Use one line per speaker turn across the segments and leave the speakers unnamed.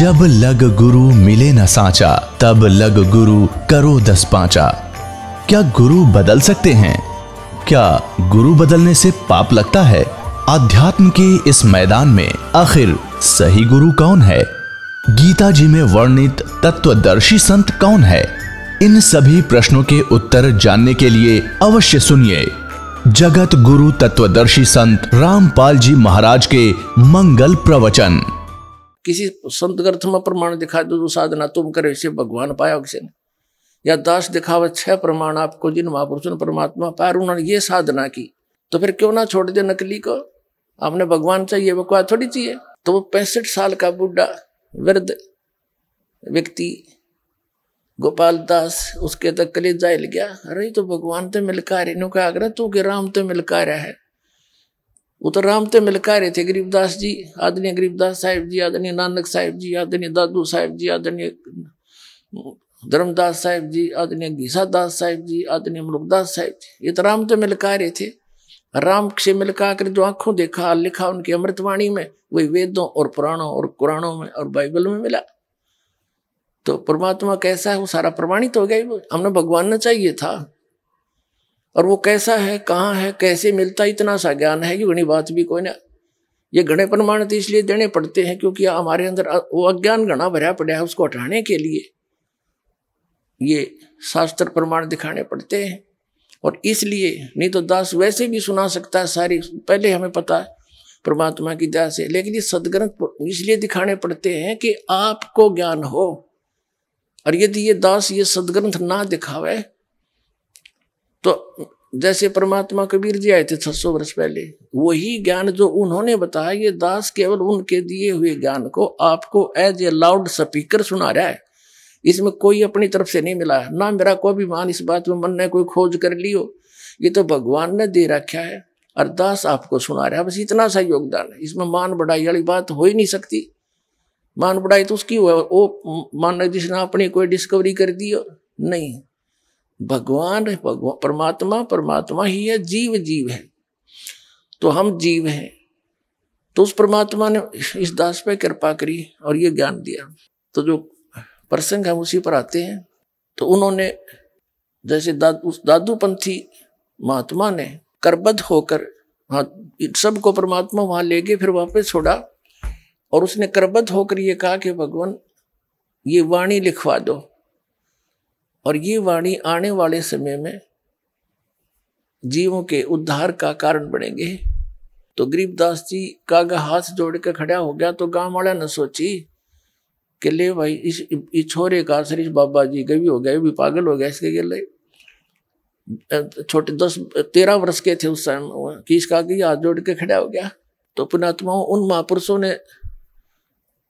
जब लग गुरु मिले न साचा, तब लग गुरु करो 10 पांचा। क्या गुरु बदल सकते हैं? क्या गुरु बदलने से पाप लगता है? आध्यात्म के इस मैदान में आखिर सही गुरु कौन है? गीता जी में वर्णित तत्वदर्शी संत कौन है? इन सभी प्रश्नों के उत्तर जानने के लिए अवश्य सुनिए जगत गुरु तत्वदर्शी संत रामपाल जी महाराज के मंगल प्रवचन।
किसी संत ग्रंथ में प्रमाण दिखा दो, जो साधना तुम करे इसे भगवान पाया किसी ने, या दास दिखावे 6 प्रमाण आपको जिन महापुरुषों ने परमात्मा पाया, उन्होंने ये साधना की, तो फिर क्यों ना छोड़ दे नकली को? आपने भगवान चाहिए, बकवास थोड़ी चाहिए। तो वो 65 साल का बूढ़ा वृद्ध व्यक्ति गोपाल दास उसके तक कलेजा हिल गया। अरे तो भगवान तो मिलका रहे, कहा अगर तू के राम तो मिलका रहा है, वो तो राम तो मिलका रहे थे। गरीबदास जी, आदरणीय गरीबदास साहिब जी, आदरणीय नानक साहिब जी, आदरणीय दादू साहिब जी, आदरणीय धर्मदास साहिब जी, आदरणीय घीसा दास साहिब जी, आदरणीय मुलुकदास साहिब जी, ये तो राम तो मिलका रहे थे। राम से मिलका कर जो आंखों देखा लिखा उनकी अमृतवाणी में, वही वेदों और पुराणों और कुरानों में और बाइबल में मिला। तो परमात्मा कैसा है वो सारा प्रमाणित हो गया। हमने भगवान न चाहिए था, और वो कैसा है, कहाँ है, कैसे मिलता, इतना सा ज्ञान है कि घनी बात भी कोई ना। ये घने प्रमाण तो इसलिए देने पड़ते हैं क्योंकि हमारे अंदर वो अज्ञान घना भरा पड़ा है, उसको हटाने के लिए ये शास्त्र प्रमाण दिखाने पड़ते हैं। और इसलिए नहीं तो दास वैसे भी सुना सकता है सारी, पहले हमें पता है परमात्मा की दया से, लेकिन ये सदग्रंथ इसलिए दिखाने पड़ते हैं कि आपको ज्ञान हो। और यदि ये दास ये सदग्रंथ ना दिखावे तो जैसे परमात्मा कबीर जी आए थे 600 वर्ष पहले, वही ज्ञान जो उन्होंने बताया, ये दास केवल उनके दिए हुए ज्ञान को आपको एज ए लाउड स्पीकर सुना रहा है। इसमें कोई अपनी तरफ से नहीं मिला है, ना मेरा कोई अभिमान इस बात में मन ने कोई खोज कर लियो, ये तो भगवान ने दे रखा है और दास आपको सुना रहा है। बस इतना सा योगदान है, इसमें मान बढ़ाई वाली बात हो ही नहीं सकती। मान बढ़ाई तो उसकी हुआ, वो मान जिसने अपनी कोई डिस्कवरी कर दी हो, नहीं। भगवान परमात्मा ही है, जीव जीव है, तो हम जीव हैं। तो उस परमात्मा ने इस दास पे कृपा करी और ये ज्ञान दिया। तो जो प्रसंग हम उसी पर आते हैं। तो उन्होंने जैसे दादूपंथी महात्मा ने करबद्ध होकर, हाँ, सबको परमात्मा वहां ले गए, फिर वापस छोड़ा, और उसने करबद्ध होकर ये कहा कि भगवान ये वाणी लिखवा दो, और ये वाणी आने वाले समय में जीवों के उद्धार का कारण बनेंगे। तो गरीबदास जी का हाथ जोड़ के खड़ा हो गया। तो गांव वाला ने सोची कि ले भाई इस छोरे का असर इस बाबा जी का भी हो गया, भी पागल हो गया इसके गिले। छोटे 10-13 वर्ष के थे उस टाइम कि इसका हाथ जोड़ के खड़ा हो गया। तो पुणात्मा उन महापुरुषों ने,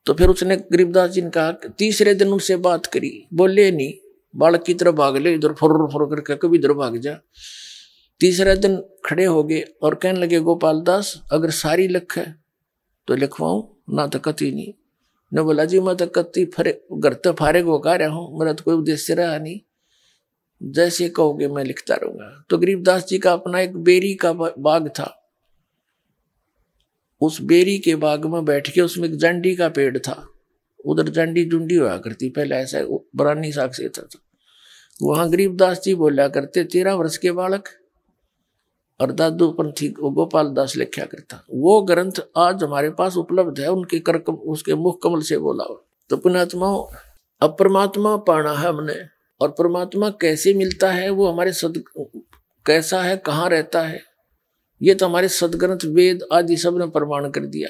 तो फिर उसने गरीबदास जी ने कहा, तीसरे दिन उनसे बात करी, बोले नहीं, बालक की तरफ भाग ले, इधर फुर फुर करके कभी इधर भाग जा। तीसरे दिन खड़े हो गए और कहने लगे, गोपाल दास अगर सारी लिख है तो लिखवाऊं, ना तो कती नहीं। न बोला जी मैं तो कती घर तो फारे को कह रहा हूँ, मेरा तो कोई उद्देश्य रहा नहीं, जैसे कहोगे मैं लिखता रहूंगा। तो गरीबदास जी का अपना एक बेरी का बाग था, उस बेरी के बाग में बैठ के, उसमें एक जंडी का पेड़ था, उधर जंडी जुंडी हुआ करती पहले, ऐसा बरानी साख से था। वहां गरीबदास जी बोला करते, 13 वर्ष के बालक, और दादूपंथी गोपाल दास लिखा करता। वो ग्रंथ आज हमारे पास उपलब्ध है, उनके उसके मुख कमल से बोला हो। तो पुणात्मा अब परमात्मा पाना है हमने, और परमात्मा कैसे मिलता है, वो हमारे कैसा है, कहाँ रहता है, ये तो हमारे सदग्रंथ वेद आदि सब ने प्रमाण कर दिया।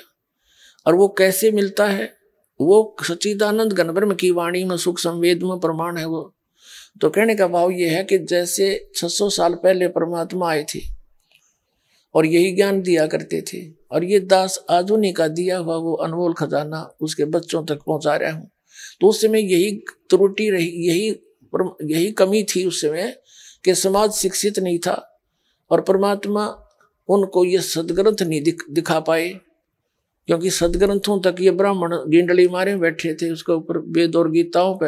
और वो कैसे मिलता है, वो सच्चिदानंद घन ब्रह्म की वाणी में सुख संवेद में प्रमाण है वो। तो कहने का भाव ये है कि जैसे 600 साल पहले परमात्मा आए थे और यही ज्ञान दिया करते थे, और ये दास आधुनिक का दिया हुआ वो अनमोल खजाना उसके बच्चों तक पहुंचा रहा हूँ। तो उस समय यही त्रुटि रही, यही कमी थी उस समय कि समाज शिक्षित नहीं था, और परमात्मा उनको ये सदग्रंथ नहीं दिखा पाए, क्योंकि सदग्रंथों तक ये ब्राह्मण गेंडली मारे बैठे थे उसके ऊपर, वेद और गीताओं पे,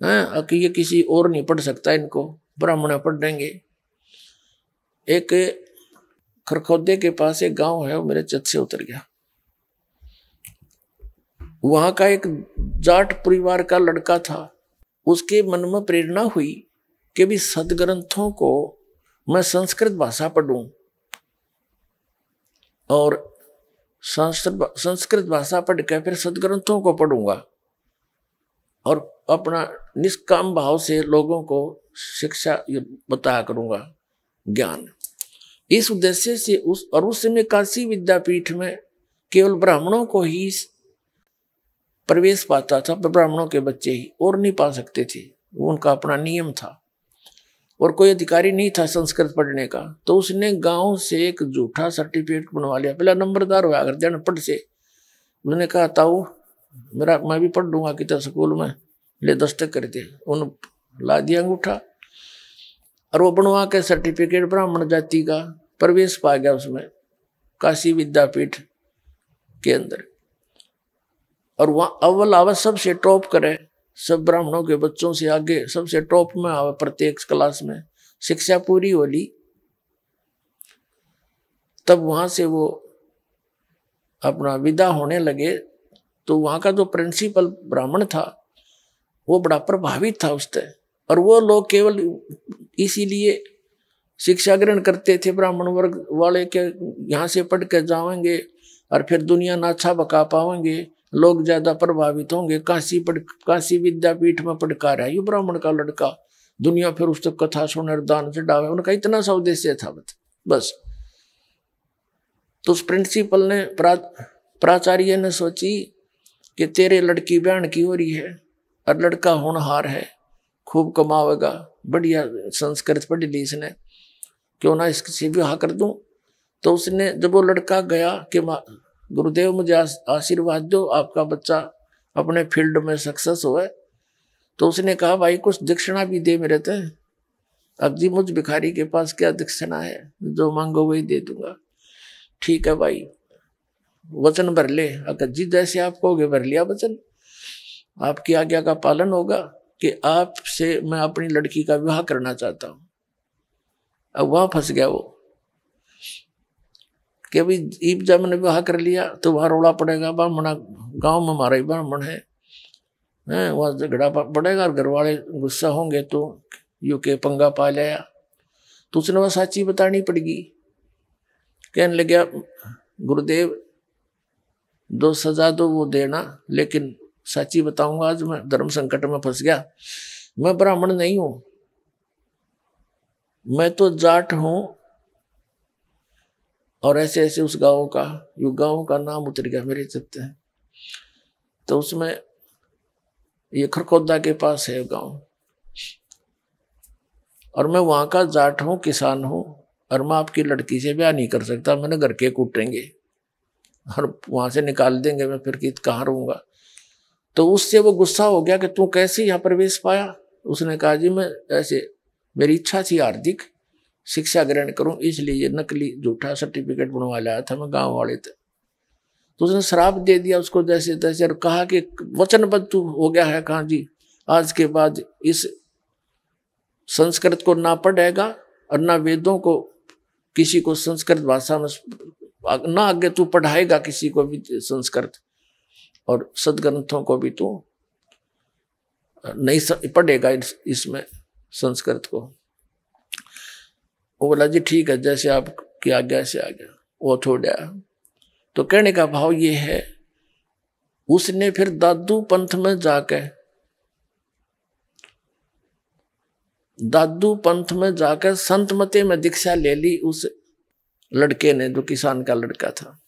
हैं कि ये किसी और नहीं पढ़ सकता, इनको ब्राह्मण पढ़ देंगे। एक खरखोदे के पास एक गांव है, वो मेरे चत से उतर गया। वहां का एक जाट परिवार का लड़का था, उसके मन में प्रेरणा हुई कि भी सदग्रंथों को मैं संस्कृत भाषा पढ़ूं और संस्कृत भाषा पढ़ के फिर सदग्रंथों को पढ़ूंगा और अपना निष्काम भाव से लोगों को शिक्षा बताया करूंगा, ज्ञान। इस उद्देश्य से उस समय काशी विद्यापीठ में केवल ब्राह्मणों को ही प्रवेश पाता था, ब्राह्मणों के बच्चे ही, और नहीं पा सकते थे, उनका अपना नियम था और कोई अधिकारी नहीं था संस्कृत पढ़ने का। तो उसने गांव से एक झूठा सर्टिफिकेट बनवा लिया, पहला नंबरदार हुआ कर दिया पढ़ से। उसने कहा ताऊ मेरा मैं भी पढ़ लूंगा कितना स्कूल में, ले दस्तक कर दे। उन ला दिया अंगूठा और वो बनवा के सर्टिफिकेट ब्राह्मण जाति का प्रवेश पा गया उसमें काशी विद्यापीठ के अंदर। और वहाँ अव्वल आवा सबसे टॉप करे, सब ब्राह्मणों के बच्चों से आगे सबसे टॉप में आवा प्रत्येक क्लास में। शिक्षा पूरी हो ली तब वहां से वो अपना विदा होने लगे। तो वहां का जो प्रिंसिपल ब्राह्मण था वो बड़ा प्रभावित था उससे, और वो लोग केवल इसीलिए शिक्षा ग्रहण करते थे ब्राह्मण वर्ग वाले के यहाँ से पढ़ के जाएंगे और फिर दुनिया ना अच्छा बका पाएंगे, लोग ज्यादा प्रभावित होंगे। काशी विद्यापीठ में पढ़का रहा है ये ब्राह्मण का लड़का, दुनिया फिर उस तक कथा सुने दान चढ़ावे, उनका इतना सा उद्देश्य था बस। तो उस प्रिंसिपल ने प्राचार्य ने सोची कि तेरे लड़की बहन की हो रही है और लड़का होनहार है, खूब कमावेगा, बढ़िया संस्कृत पढ़ ली इसने, क्यों ना इससे विवाह कर दूं। तो उसने जब वो लड़का गया कि गुरुदेव मुझे आशीर्वाद दो आपका बच्चा अपने फील्ड में सक्सेस हो, तो उसने कहा भाई कुछ दक्षिणा भी दे मेरे थे। अब जी मुझ भिखारी के पास क्या दक्षिणा है, जो मांगो वही दे दूंगा। ठीक है भाई वचन भर ले। अगर जी जैसे आप कहोगे भर लिया वचन, आपकी आज्ञा का पालन होगा कि आपसे मैं अपनी लड़की का विवाह करना चाहता हूं। अब वहां फंस गया वो कि अभी ईब जब मैंने विवाह कर लिया तो वहां रोड़ा पड़ेगा, ब्राह्मण गांव में हमारा ही ब्राह्मण है, वहां झगड़ा पड़ेगा और घर वाले गुस्सा होंगे तो यू के पंगा पा लिया। तो उसने वह साची बतानी पड़ेगी। कहने लगे गुरुदेव दो सजा दो वो देना, लेकिन सच्ची बताऊंगा आज मैं धर्म संकट में फंस गया। मैं ब्राह्मण नहीं हूं, मैं तो जाट हूं, और ऐसे ऐसे उस गांव का नाम उतर गया मेरे चित्त है। तो उसमें ये खरखोदा के पास है गांव, और मैं वहां का जाट हूं, किसान हूं, और मैं आपकी लड़की से ब्याह नहीं कर सकता, मैंने घर के कूटेंगे और वहां से निकाल देंगे, मैं फिर कहाँ रहूंगा। तो उससे वो गुस्सा हो गया कि तू कैसे यहाँ प्रवेश पाया। उसने कहा जी मैं ऐसे मेरी इच्छा थी हार्दिक शिक्षा ग्रहण करूं, इसलिए ये नकली झूठा सर्टिफिकेट बनवा लाया था मैं, गांव वाले थे। तो उसने श्राप दे दिया उसको जैसे तैसे, और कहा कि वचनबद्ध तू हो गया है। कहा जी आज के बाद इस संस्कृत को ना पढ़ेगा और ना वेदों को किसी को संस्कृत भाषा में ना आगे तू पढ़ाएगा किसी को भी संस्कृत, और सदग्रंथों को भी तू नहीं पढ़ेगा इसमें संस्कृत को। वो बोला जी ठीक है जैसे आपकी आज्ञा से आ गया, वो छोड़ा। तो कहने का भाव ये है उसने फिर दादू पंथ में जाकर संत मते में दीक्षा ले ली उस लड़के ने, जो किसान का लड़का था।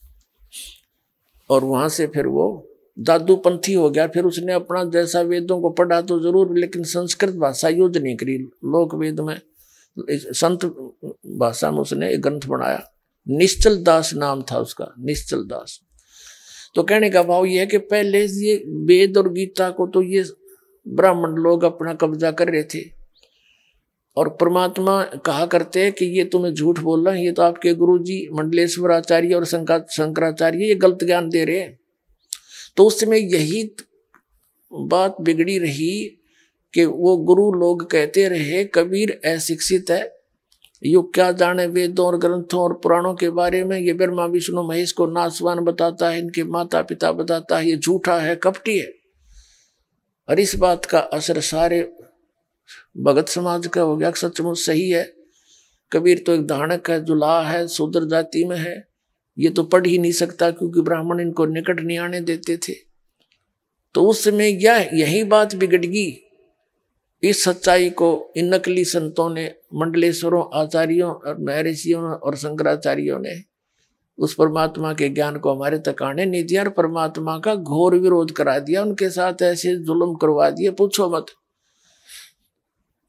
और वहां से फिर वो दादू पंथी हो गया। फिर उसने अपना जैसा वेदों को पढ़ा तो जरूर, लेकिन संस्कृत भाषा यूज नहीं करी। लोक वेद में संत भाषा में उसने एक ग्रंथ बनाया, निश्चल दास नाम था उसका, निश्चल दास। तो कहने का भाव ये है कि पहले ये वेद और गीता को तो ये ब्राह्मण लोग अपना कब्जा कर रहे थे, और परमात्मा कहा करते हैं कि ये तुम्हें झूठ बोल रहा है, ये तो आपके गुरुजी मंडलेश्वराचार्य और शंकराचार्य ये गलत ज्ञान दे रहे हैं। तो उस समय यही बात बिगड़ी रही कि वो गुरु लोग कहते रहे कबीर अशिक्षित है युग क्या जाने वेदों और ग्रंथों और पुराणों के बारे में। ये ब्रह्मा विष्णु महेश को नासवान बताता है, इनके माता पिता बताता है, ये झूठा है, कपटी है। और इस बात का असर सारे भगत समाज का हो गया। सचमुच सही है, कबीर तो एक धानक है, जुलाहा है, शूद्र जाति में है, ये तो पढ़ ही नहीं सकता क्योंकि ब्राह्मण इनको निकट नहीं आने देते थे। तो उस समय यही बात बिगड़ गई। इस सच्चाई को इन नकली संतों ने, मंडलेश्वरों, आचार्यों और महर्षियों और शंकराचार्यों ने उस परमात्मा के ज्ञान को हमारे तक आने नहीं दिया और परमात्मा का घोर विरोध करा दिया। उनके साथ ऐसे जुल्म करवा दिए, पूछो मत।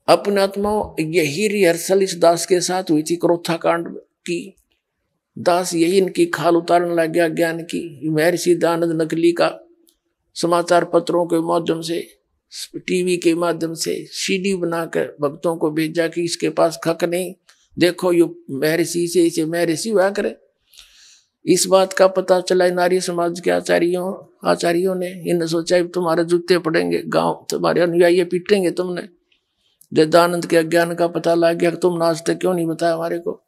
अपने आत्माओं यही रिहर्सल इस दास के साथ हुई थी क्रोथा कांड की। दास यही इनकी खाल उतारने लग गया ज्ञान की। महर्षि दयानंद नकली का समाचार पत्रों के माध्यम से, टीवी के माध्यम से सीडी बनाकर भक्तों को भेजा कि इसके पास खक नहीं, देखो ये महर्षि से इसे महर्षि हुआ करे। इस बात का पता चला नारी समाज के आचार्यों ने। इन्हें सोचा तुम्हारे जूते पड़ेंगे, गांव तुम्हारे अनुयायी पीटेंगे तुमने। दयानंद के अज्ञान का पता लग गया, तुमने आज तक क्यों नहीं बताया हमारे को।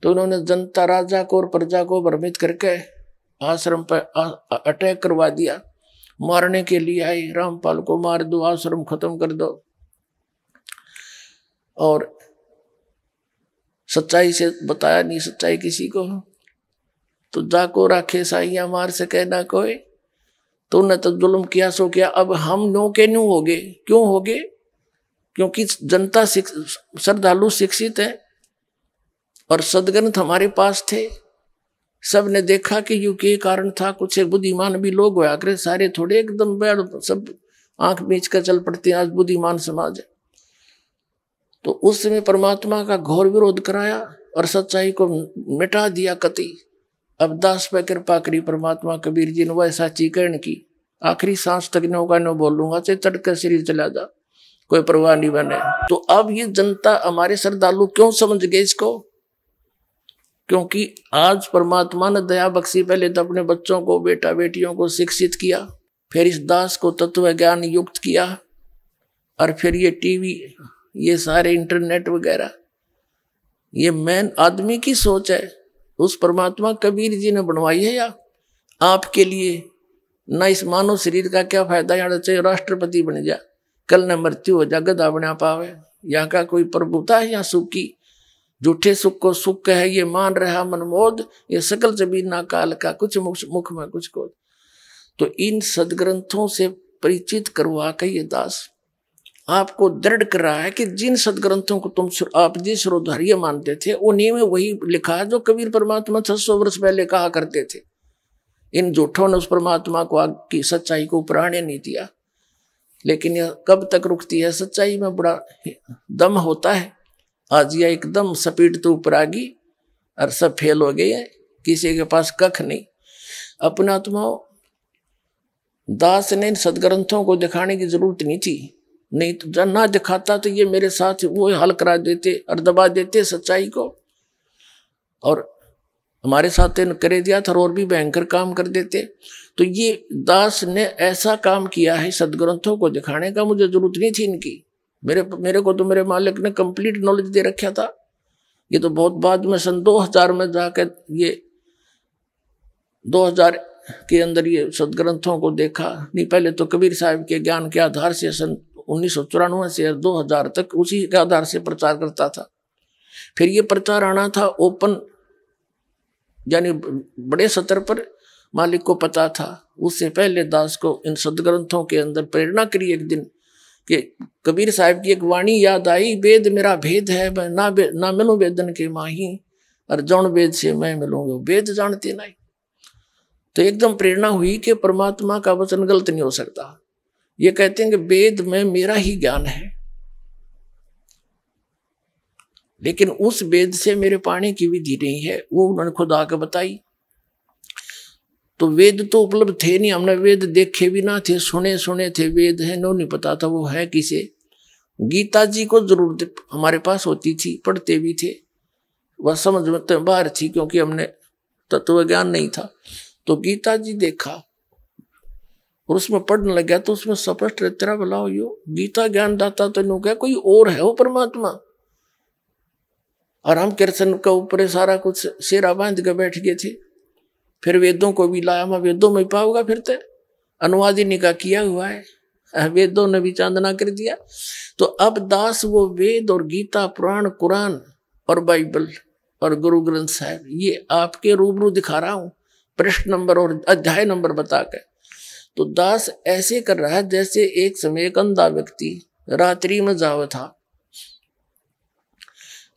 तो उन्होंने जनता, राजा को और प्रजा को भ्रमित करके आश्रम पर अटैक करवा दिया। मारने के लिए आए, रामपाल को मार दो, आश्रम खत्म कर दो। और सच्चाई से बताया नहीं सच्चाई किसी को। तो जाको राखे साइया मार सके ना कोई। तो उन्हें तो जुल्म किया सो किया। अब हम नो के न्यू हो गए। क्यों हो गए? क्योंकि जनता श्रद्धालु शिक्षित है और सदग्रंथ हमारे पास थे। सब ने देखा कि यू के कारण था। कुछ एक बुद्धिमान भी लोग हुआ करे, सारे थोड़े एकदम बैड सब आंख बीच कर चल पड़ते हैं। आज बुद्धिमान समाज है। तो उस समय परमात्मा का घोर विरोध कराया और सच्चाई को मिटा दिया कति। अब दास पे कृपा करी परमात्मा कबीर जी ने वह साची कर्ण की। आखिरी सांस तक नो का नो बोलूंगा, चाहे चढ़कर शरीर चला जा, कोई परवाह नहीं बने। तो अब ये जनता हमारे श्रद्धालु क्यों समझ गए इसको? क्योंकि आज परमात्मा ने दया बख्शी। पहले तो अपने बच्चों को, बेटा बेटियों को शिक्षित किया, फिर इस दास को तत्व ज्ञान युक्त किया, और फिर ये टीवी, ये सारे इंटरनेट वगैरह, ये मेन आदमी की सोच है। उस परमात्मा कबीर जी ने बनवाई है या आपके लिए? ना इस मानव शरीर का क्या फायदा? यहाँ चाहे राष्ट्रपति बन जा, कल न मृत्यु हो जा, गधा बना पावे। यहाँ का कोई प्रभुता है? यहाँ सुख की, झूठे सुख को सुख है ये मान रहा मनमोद। ये सकल जबीना काल का, कुछ मुख में कुछ को। तो इन सदग्रंथों से परिचित करवा के ये दास आपको दृढ़ कर रहा है कि जिन सदग्रंथों को आप जिस श्रोधार्य मानते थे, उन्हीं में वही लिखा है जो कबीर परमात्मा 600 वर्ष पहले कहा करते थे। इन झूठों ने उस परमात्मा को की सच्चाई को प्राणे नहीं दिया। लेकिन यह कब तक रुकती है? सच्चाई में बड़ा दम होता है। आज यह एकदम स्पीड तो ऊपर आ गई और सब फेल हो गए, किसी के पास कख नहीं। अपना आत्माओं, दास ने इन सदग्रंथों को दिखाने की जरूरत नहीं थी। नहीं तो जब ना दिखाता तो ये मेरे साथ वो हल करा देते और दबा देते सच्चाई को, और हमारे साथ करे दिया था और भी भयंकर काम कर देते। तो ये दास ने ऐसा काम किया है सदग्रंथों को दिखाने का। मुझे जरूरत नहीं थी इनकी। मेरे को तो मेरे मालिक ने कंप्लीट नॉलेज दे रखा था। ये तो बहुत बाद में सन 2000 में जाकर, ये 2000 के अंदर ये सदग्रंथों को देखा। नहीं, पहले तो कबीर साहब के ज्ञान के आधार से सन 1994 से 2000 तक उसी के आधार से प्रचार करता था। फिर ये प्रचार आना था ओपन, यानी बड़े स्तर पर मालिक को पता था। उससे पहले दास को इन सदग्रंथों के अंदर प्रेरणा करी एक दिन कि कबीर साहब की एक वाणी याद आई, वेद मेरा भेद है, मैं ना मिलूं वेदन के माही, और जौन वेद से मैं मिलूंगा वेद जानते नहीं। तो एकदम प्रेरणा हुई कि परमात्मा का वचन गलत नहीं हो सकता। ये कहते हैं कि वेद में मेरा ही ज्ञान है, लेकिन उस वेद से मेरे पाने की विधि नहीं है, वो उन्होंने खुद आके बताई। तो वेद तो उपलब्ध थे नहीं, हमने वेद देखे भी ना थे, सुने थे वेद है, नो नहीं पता था वो है किसे। गीता जी को जरूर हमारे पास होती थी, पढ़ते भी थे, वह समझ में तो बाहर थी क्योंकि हमने तत्व ज्ञान नहीं था। तो गीता जी देखा और उसमें पढ़ने लग गया तो उसमें स्पष्ट तेरा भला हो, यो गीता ज्ञान दाता तो नो क्या कोई और है वो परमात्मा। और हम कृष्ण के ऊपर सारा कुछ शेरा बांध के बैठ गए थे। फिर वेदों को भी लाया, मैं वेदों में पाऊंगा फिर तो अनुवादिनी का किया हुआ है, वेदों ने भी चांदना कर दिया। तो अब दास वो वेद और गीता, पुराण, कुरान और बाइबल और गुरु ग्रंथ साहिब ये आपके रूबरू दिखा रहा हूं, पृष्ठ नंबर और अध्याय नंबर बता कर। तो दास ऐसे कर रहा है जैसे एक समय एक अंधा व्यक्ति रात्रि में जावा था,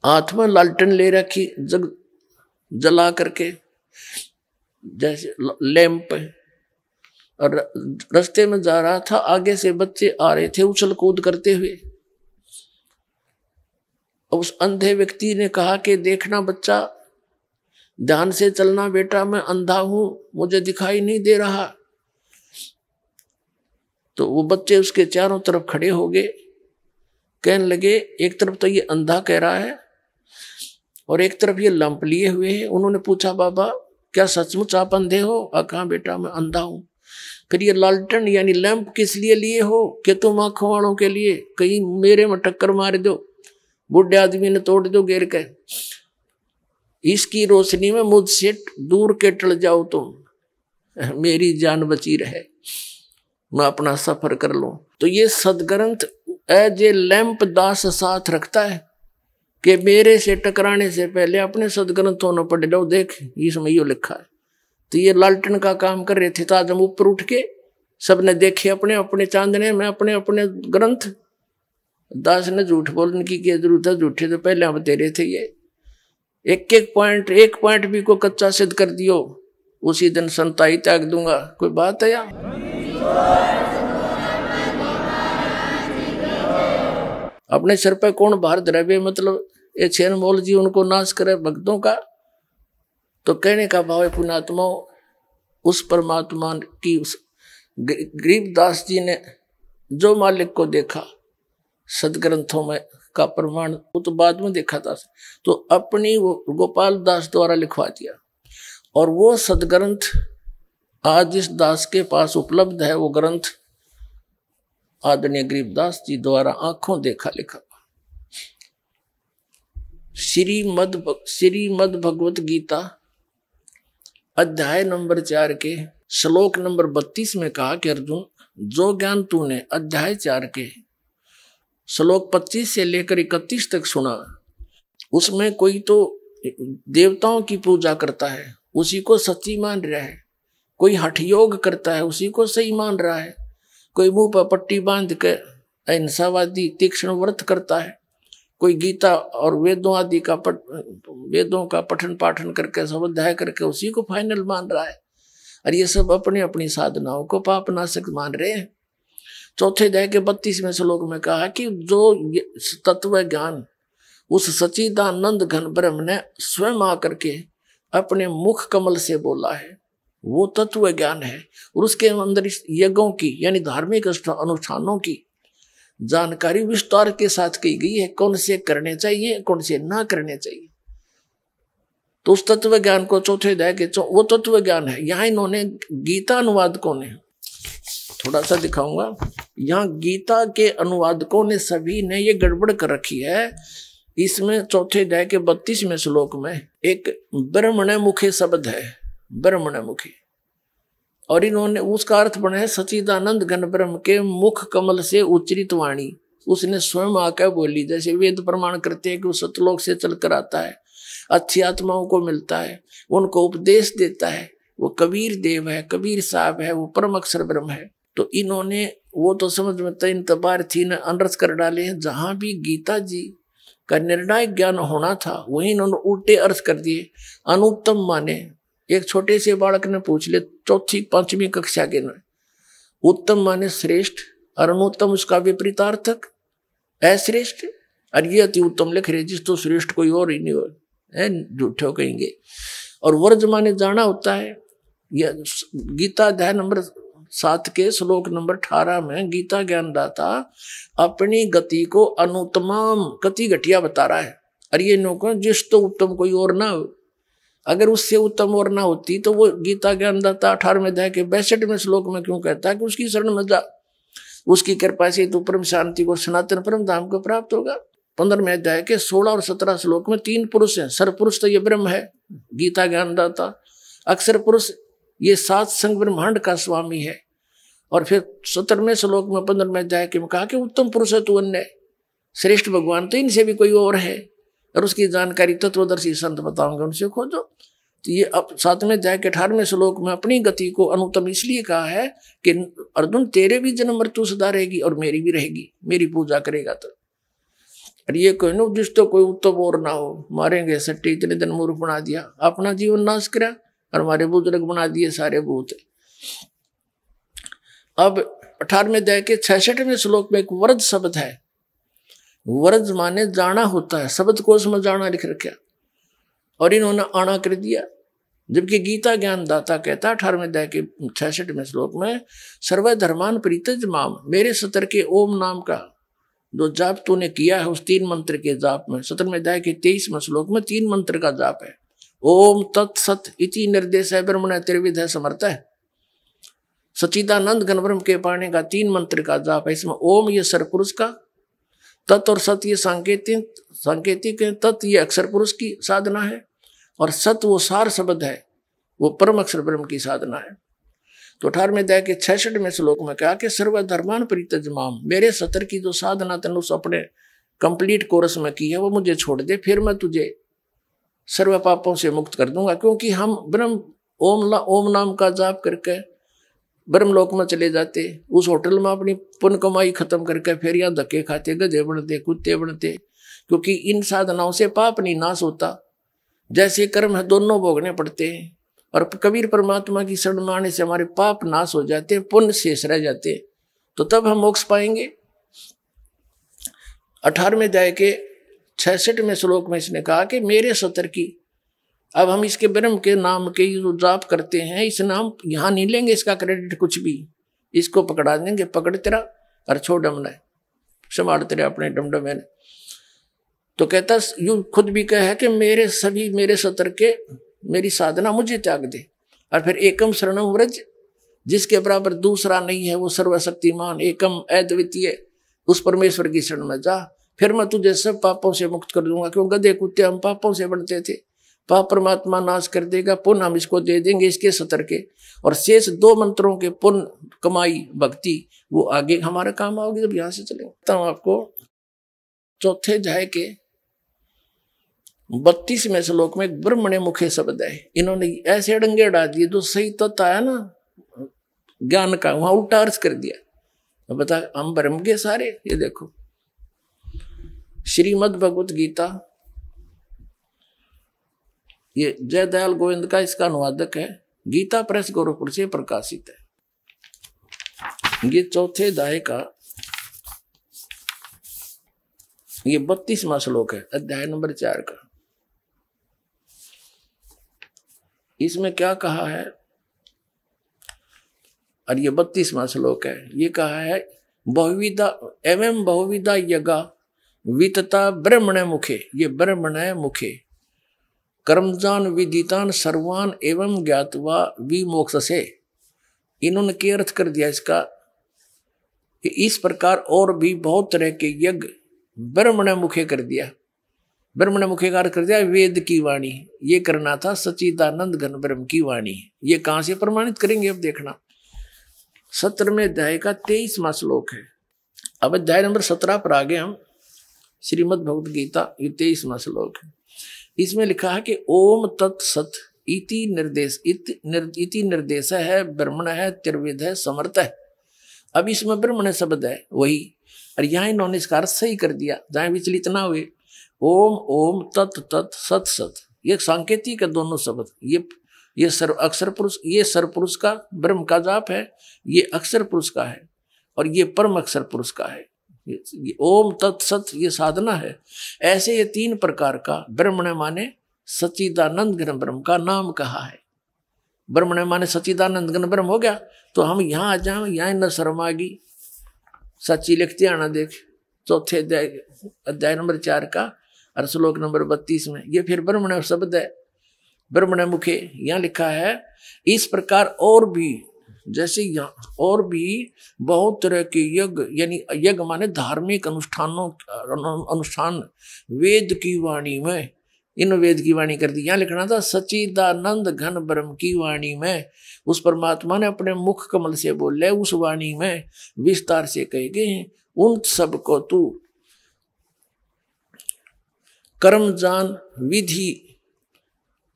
हाथ में लालटेन ले रखी जग जला करके जैसे लैंप, और रास्ते में जा रहा था, आगे से बच्चे आ रहे थे उछल कूद करते हुए। उस अंधे व्यक्ति ने कहा कि देखना बच्चा, ध्यान से चलना बेटा, मैं अंधा हूं, मुझे दिखाई नहीं दे रहा। तो वो बच्चे उसके चारों तरफ खड़े हो गए, कहने लगे एक तरफ तो ये अंधा कह रहा है और एक तरफ ये लंप लिए हुए है। उन्होंने पूछा बाबा क्या सचमुच आप अंधे हो? कहा बेटा मैं अंधा हूं। फिर ये लालटेन यानी लैंप किस लिए लिए हो? कि तुम आंखों वालों के लिए, कहीं मेरे में टक्कर मार दो, बुढ़े आदमी ने तोड़ दो गिर के, इसकी रोशनी में मुझसे दूर के टल जाओ तुम, मेरी जान बची रहे, मैं अपना सफर कर लूं। तो ये सदग्रंथ एज ए लैंप दास साथ रखता है कि मेरे से टकराने से पहले अपने सदग्रंथों ने पढ़ लो, देख इसमें यो लिखा है। तो ये लालटेन का काम कर रहे थे, तो आज हम ऊपर उठ के सबने देखे अपने अपने चांदने में अपने अपने ग्रंथ। दास ने झूठ बोलने की क्या जरूरत है, झूठे तो पहले हम तेरे थे। ये एक पॉइंट भी को कच्चा सिद्ध कर दियो, उसी दिन संताई त्याग दूंगा। कोई बात है यार? अपने सिर पे कौन भार धरे, मतलब ये छेन मोल जी उनको नाश करे भक्तों का। तो कहने का भाव है पुण्यात्मा, उस परमात्मा की उस गरीबदास जी ने जो मालिक को देखा सदग्रंथों में का प्रमाण, वो तो बाद में देखा था, तो अपनी वो गोपाल दास द्वारा लिखवा दिया। और वो सदग्रंथ आज इस दास के पास उपलब्ध है। वो ग्रंथ आदरणीय गरीबदास जी द्वारा आंखों देखा लिखा श्रीमद् भगवत गीता अध्याय नंबर 4 के श्लोक नंबर 32 में कहा कि अर्जुन, जो ज्ञान तूने अध्याय 4 के श्लोक 25 से लेकर 31 तक सुना, उसमें कोई तो देवताओं की पूजा करता है, उसी को सच्ची मान रहा है, कोई हठ योग करता है, उसी को सही मान रहा है, कोई मुंह पर पट्टी बांध के अहिंसावादी तीक्ष्ण व्रत करता है, कोई गीता और वेदों आदि का वेदों का पठन पाठन करके स्वाध्याय करके उसी को फाइनल मान रहा है। और ये सब अपनी अपनी साधनाओं को पापनाशक मान रहे हैं। चौथे अध्याय के 32वें श्लोक में कहा कि जो तत्व ज्ञान उस सच्चिदानंद घन ब्रह्म ने स्वयं आकर के अपने मुख कमल से बोला है, वो तत्व ज्ञान है। और उसके अंदर यज्ञों की यानी धार्मिक अनुष्ठानों की जानकारी विस्तार के साथ की गई है, कौन से करने चाहिए कौन से ना करने चाहिए। तो उस तत्व ज्ञान को चौथे अध्याय के वो तत्व ज्ञान है। यहाँ इन्होंने गीता अनुवादकों ने, थोड़ा सा दिखाऊंगा, यहाँ गीता के अनुवादकों ने सभी ने ये गड़बड़ कर रखी है। इसमें चौथे अध्याय के 32वें श्लोक में एक ब्रह्मण मुखे शब्द है, ब्रह्मण मुखे, और इन्होंने उसका अर्थ बनाया सच्चिदानंद घन ब्रह्म के मुख कमल से उच्चरित वाणी, उसने स्वयं आकर बोली। जैसे वेद प्रमाण करते हैं कि वो सतलोक से चलकर आता है, अच्छी आत्माओं को मिलता है, उनको उपदेश देता है, वो कबीर देव है, कबीर साहब है, वो परम अक्षर ब्रह्म है। तो इन्होंने वो तो समझ में तीन तबार थी न अनर्थ कर डाले हैं। जहां भी गीता जी का निर्णायक ज्ञान होना था वही इन्होंने उल्टे अर्थ कर दिए। अनुत्तम माने, एक छोटे से बालक ने पूछ ले 4वीं 5वीं कक्षा के ने, उत्तम माने श्रेष्ठ और अनुत्तम उसका विपरीतार्थक अश्रेष्ठ, और ये अति उत्तम लिख रहे जिस तो श्रेष्ठ कोई और ही नहीं हो, झूठे हो कहेंगे। और वर्ज माने जाना होता है। यह गीता अध्याय नंबर 7 के श्लोक नंबर 18 में गीता ज्ञानदाता अपनी गति को अनुत्तम गति घटिया बता रहा है। और ये नौकर जिस तो उत्तम कोई और ना हो, अगर उससे उत्तम और ना होती तो वो गीता ज्ञानदाता 18वें अध्याय के 62वें श्लोक में क्यों कहता है कि उसकी शरण में जा, उसकी कृपा से तो परम शांति को सनातन परम धाम को प्राप्त होगा। 15वें अध्याय के 16 और 17 श्लोक में 3 पुरुष हैं। सरपुरुष तो ये ब्रह्म है, गीता ज्ञानदाता। अक्षर पुरुष ये 7 संग ब्रह्मांड का स्वामी है। और फिर 17वें श्लोक में 15वें अध्याय के में कहा कि उत्तम पुरुष है तू अन्य, श्रेष्ठ भगवान तो इनसे भी कोई और है, और उसकी जानकारी तत्वदर्शी संत बताओगे, उनसे खोजो। तो ये अब 7वें अध्याय के 18वें श्लोक में अपनी गति को अनुत्तम इसलिए कहा है कि अर्जुन तेरे भी जन्म मृत्यु सदा रहेगी और मेरी भी रहेगी, मेरी पूजा करेगा तो। और ये कोई नो जिस तो कोई उत्तम और ना हो, मारेंगे सट्टी इतने दिन मूर्ख बना दिया, अपना जीवन नाश करा और हमारे बुजुर्ग बना दिए सारे भूत। अब 18वें अध्याय के 66वें श्लोक में एक वरद शब्द है। वरद माने जाना होता है, शब्द कोश में जाना लिख रखा, और इन्होंने आना कर दिया। जबकि गीता ज्ञान दाता कहता है 18वें अध्याय के 66वें श्लोक में, सर्वधर्मान परित्यज माम, मेरे सतर के ओम नाम का जो जाप तूने किया है उस 3 मंत्र के जाप में, 17वें अध्याय के 23वें श्लोक में 3 मंत्र का जाप है। ओम तत्सत इति निर्देश है ब्रह्मण त्रिविध है समर्थ है। सच्चिदानंद घन ब्रह्म के पाने का 3 मंत्र का जाप है। इसमें ओम ये सरपुरुष का, तत् और सत ये सांकेतिक है, तत् ये अक्षर पुरुष की साधना है, और सत वो सार शब्द है, वो परम अक्षर ब्रह्म की साधना है। तो 18वें अध्याय के 66वें श्लोक में कहा कि सर्वधर्मान परित्यज माम, मेरे सतर की जो साधना तन उस अपने कंप्लीट कोर्स में की है वो मुझे छोड़ दे, फिर मैं तुझे सर्व पापों से मुक्त कर दूंगा। क्योंकि हम ब्रह्म ओम नाम का जाप करके ब्रह्मलोक में चले जाते, उस होटल में अपनी पुण्य कमाई खत्म करके फिर यहाँ धक्के खाते, गधे बनते, कुत्ते बनते। क्योंकि इन साधनाओं से पाप नहीं नाश होता, जैसे कर्म है दोनों भोगने पड़ते हैं। और कबीर परमात्मा की शरण में आने से हमारे पाप नाश हो जाते, पुण्य शेष रह जाते, तो तब हम मोक्ष पाएंगे। 18वें अध्याय के 66वें श्लोक में इसने कहा कि मेरे सतर की, अब हम इसके ब्रह्म के नाम के जो जाप करते हैं, इस नाम यहाँ नहीं लेंगे इसका क्रेडिट कुछ भी, इसको पकड़ा देंगे, पकड़ तेरा और छोड़ डमना संभाल तेरे अपने डमडमे ने। तो कहता यूं खुद भी कहा है कि मेरे सतर के मेरी साधना मुझे त्याग दे। और फिर एकम शरणम व्रज, जिसके बराबर दूसरा नहीं है, वो सर्वशक्तिमान एकम अद्वितीय, उस परमेश्वर की शरण में जा, फिर मैं तुझे सब पापों से मुक्त कर दूंगा। क्यों गधे कुत्ते हम पापों से बनते थे, पाप परमात्मा नाश कर देगा, पुण्य हम इसको दे देंगे इसके सतर के, और शेष 2 मंत्रों के पुण्य कमाई भक्ति वो आगे हमारा काम आओगे जब यहाँ से चलेंगे। तो आपको 4थे अध्याय के 32वें श्लोक में एक ब्रह्मणे मुखे शब्द है। इन्होंने ऐसे डंगे उड़ा दिए, जो सही तत्व आया ना ज्ञान का, वहां उल्टा अर्थ कर दिया। अब बता हम ब्रह्म के सारे, ये देखो श्रीमद् भगवत गीता, ये जयदयाल गोविंद का इसका अनुवादक है, गीता प्रेस गोरखपुर से प्रकाशित है। ये 4थे अध्याय का ये 32वां श्लोक है, अध्याय नंबर 4 का। इसमें क्या कहा है, और ये 32वां श्लोक है, ये कहा है बहुविधा एवं बहुविधा यज्ञ वितता ब्रह्मण मुखे, ये ब्रह्मण मुखे कर्मजान विदितान सर्वान एवं ज्ञातवा विमोक्ष से। इन्होंने क्या अर्थ कर दिया इसका कि इस प्रकार और भी बहुत तरह के यज्ञ ब्रह्मण मुखे कर दिया। ब्रह्मण मुखे का अर्थ कर दिया वेद की वाणी, ये करना था सच्चिदानंद घन ब्रह्म की वाणी। ये कहां से प्रमाणित करेंगे अब देखना, 17वें अध्याय का 23वां श्लोक है। अब अध्याय नंबर 17 पर आगे हम, श्रीमद् भगवत गीता, ये 23वां श्लोक है। इसमें लिखा है कि ओम तत्सत इति निर्देश है, ब्रह्मण है, त्रिविध है, समर्थ है। अब इसमें ब्रह्मण शब्द है वही, और यहाँ इन्होंने इसका अर्थ सही कर दिया, जहाँ विचलित ना हुए। ओम ओम तत् तत् सत सत, ये सांकेतिक है दोनों शब्द। ये अक्षर पुरुष, ये सरपुरुष का ब्रह्म का जाप है, ये अक्षर पुरुष का है, और ये परम अक्षर पुरुष का है। ये ओम तत् सत ये साधना है। ऐसे ये 3 प्रकार का ब्रह्मण माने सच्चिदानंद घन ब्रह्म का नाम कहा है। ब्रह्मण माने सच्चिदानंद घन ब्रह्म हो गया। तो हम यहाँ आ जाए, यहाँ न शर्म आ गई, सच्ची लिखते आना देख 4थे अध्याय नंबर 4 का और श्लोक नंबर 32 में, ये फिर ब्रह्मण शब्द है, ब्रह्मण मुखे। यहाँ लिखा है इस प्रकार और भी जैसे यहाँ और भी बहुत तरह के यज्ञ, यानी यज्ञ माने धार्मिक अनुष्ठान वेद की वाणी में, इन वेद की वाणी कर दी। यहाँ लिखना था सच्चिदानंद घन ब्रह्म की वाणी में, उस परमात्मा ने अपने मुख कमल से बोले, उस वाणी में विस्तार से कहे गए हैं। उन सबको तू कर्म जान विधि,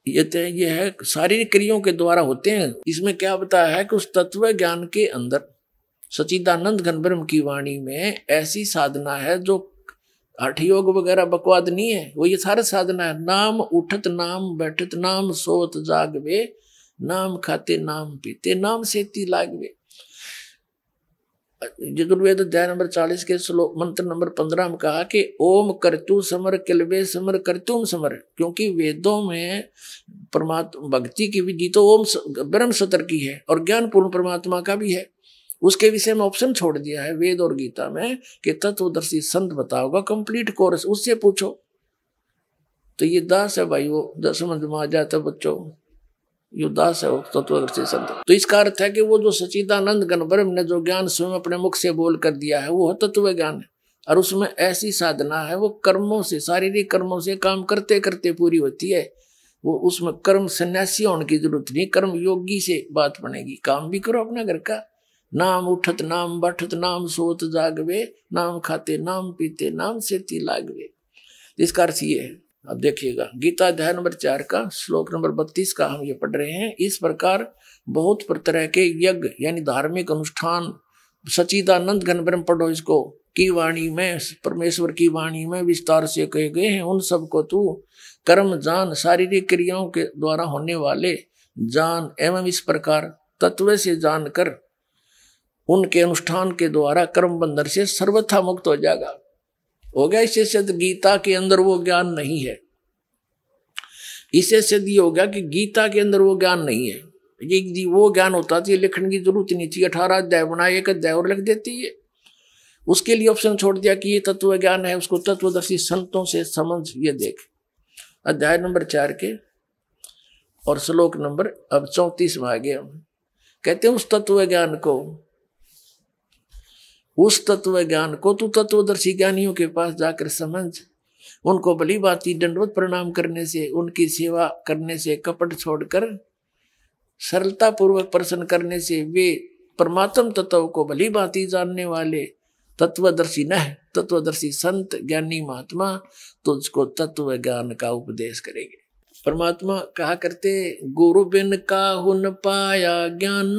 ये है शारीरिक क्रियाओं के द्वारा होते हैं। इसमें क्या बताया है कि उस तत्व ज्ञान के अंदर सच्चिदानंद घन ब्रह्म की वाणी में ऐसी साधना है जो हठ योग वगैरह बकवाद नहीं है, वो ये सारा साधना है। नाम उठत नाम बैठत नाम सोत जागवे, नाम खाते नाम पीते नाम सेती लागवे। यजुर्वेद अध्याय नंबर 40 के श्लोक मंत्र नंबर 15 में कहा कि ओम करतु समर किलबे समर करतुम समर, क्योंकि वेदों में परमात्मा भक्ति की विधि तो ओम ब्रह्म सतर की है और ज्ञान पूर्ण परमात्मा का भी है। उसके विषय में ऑप्शन छोड़ दिया है वेद और गीता में कि तत्वदर्शी संत बताओगा, कंप्लीट कोर्स उससे पूछो। तो ये दास है भाई, वो समझ में आ जाता बच्चों, यो दास है वो तत्वदर्शी संत। तो इसका अर्थ है कि वो जो सच्चिदानंद घन ब्रह्म ने जो ज्ञान स्वयं अपने मुख से बोल कर दिया है वो तत्व ज्ञान है। और उसमें ऐसी साधना है वो कर्मों से, शारीरिक कर्मों से काम करते करते पूरी होती है। वो उसमें कर्म सन्यासी होने की जरूरत नहीं, कर्म योगी से बात बनेगी। काम भी करो अपना घर का, नाम उठत नाम बैठत नाम सोत जागवे, नाम खाते नाम पीते नाम सेती लागवे। इसका अर्थ ये है। अब देखिएगा गीता अध्याय नंबर 4 का श्लोक नंबर 32 का हम ये पढ़ रहे हैं। इस प्रकार बहुत तरह के यज्ञ यानी धार्मिक अनुष्ठान सच्चिदानंद घन ब्रह्म पढ़ो इसको की वाणी में, परमेश्वर की वाणी में विस्तार से कहे गए हैं। उन सबको तू कर्म जान, शारीरिक क्रियाओं के द्वारा होने वाले जान एवं इस प्रकार तत्व से जानकर उनके अनुष्ठान के द्वारा कर्म बंधन से सर्वथा मुक्त हो जाएगा। हो गया। इससे सिद्ध गीता के अंदर वो ज्ञान नहीं है। इससे सिद्ध ये हो गया कि गीता के अंदर वो ज्ञान नहीं है। ये वो ज्ञान होता तो ये लिखने की जरूरत नहीं थी। 18 अध्याय बनाए, एक अध्याय और लिख देती है। उसके लिए ऑप्शन छोड़ दिया कि ये तत्व ज्ञान है, उसको तत्वदर्शी संतों से समझ। ये देख अध्याय नंबर 4 के और श्लोक नंबर अब 34 में आ गया। कहते हैं उस तत्व ज्ञान को तू तत्वदर्शी ज्ञानियों के पास जाकर समझ। उनको भली भांति दंडवत प्रणाम करने से, उनकी सेवा करने से, कपट छोड़कर सरलता पूर्वक प्रसन्न करने से वे परमात्म तत्व को भली भांति जानने वाले तत्वदर्शी न है, तत्वदर्शी संत ज्ञानी महात्मा तुझको तत्व ज्ञान का उपदेश करेंगे। परमात्मा कहा करते गुरु बिन काहुन पाया ज्ञान,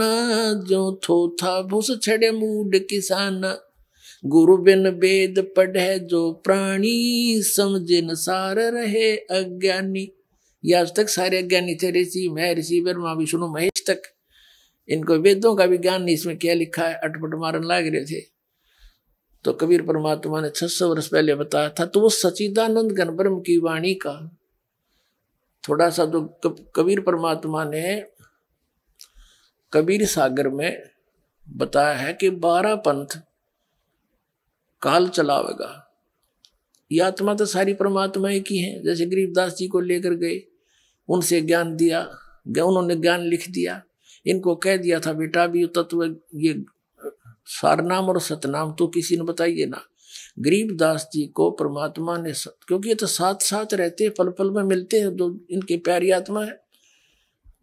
जो थो था भूस छड़े मूड किसान। गुरु बिन वेद पढ़े जो प्राणी, समझे न सार रहे अज्ञानी। ये आज तक सारे अज्ञानी थे, ऋषि महर्षि ब्रह्मा विष्णु महेश तक। इनको वेदों का भी ज्ञान नहीं, इसमें क्या लिखा है अटपट मारन लाग रहे थे। तो कबीर परमात्मा ने 600 वर्ष पहले बताया था। तो वो सच्चिदानंद घन ब्रह्म की वाणी का थोड़ा सा जो कबीर परमात्मा ने कबीर सागर में बताया है कि 12 पंथ काल चलावेगा। ये आत्मा तो सारी परमात्मा ही की है। जैसे गरीबदास जी को लेकर गए, उनसे ज्ञान दिया, उन्होंने ज्ञान लिख दिया। इनको कह दिया था बेटा भी तत्व ये सारनाम और सतनाम तो किसी ने बताइए ना। गरीबदास जी को परमात्मा ने, क्योंकि ये तो साथ साथ रहते, पल पल में मिलते हैं, जो इनकी प्यारी आत्मा है,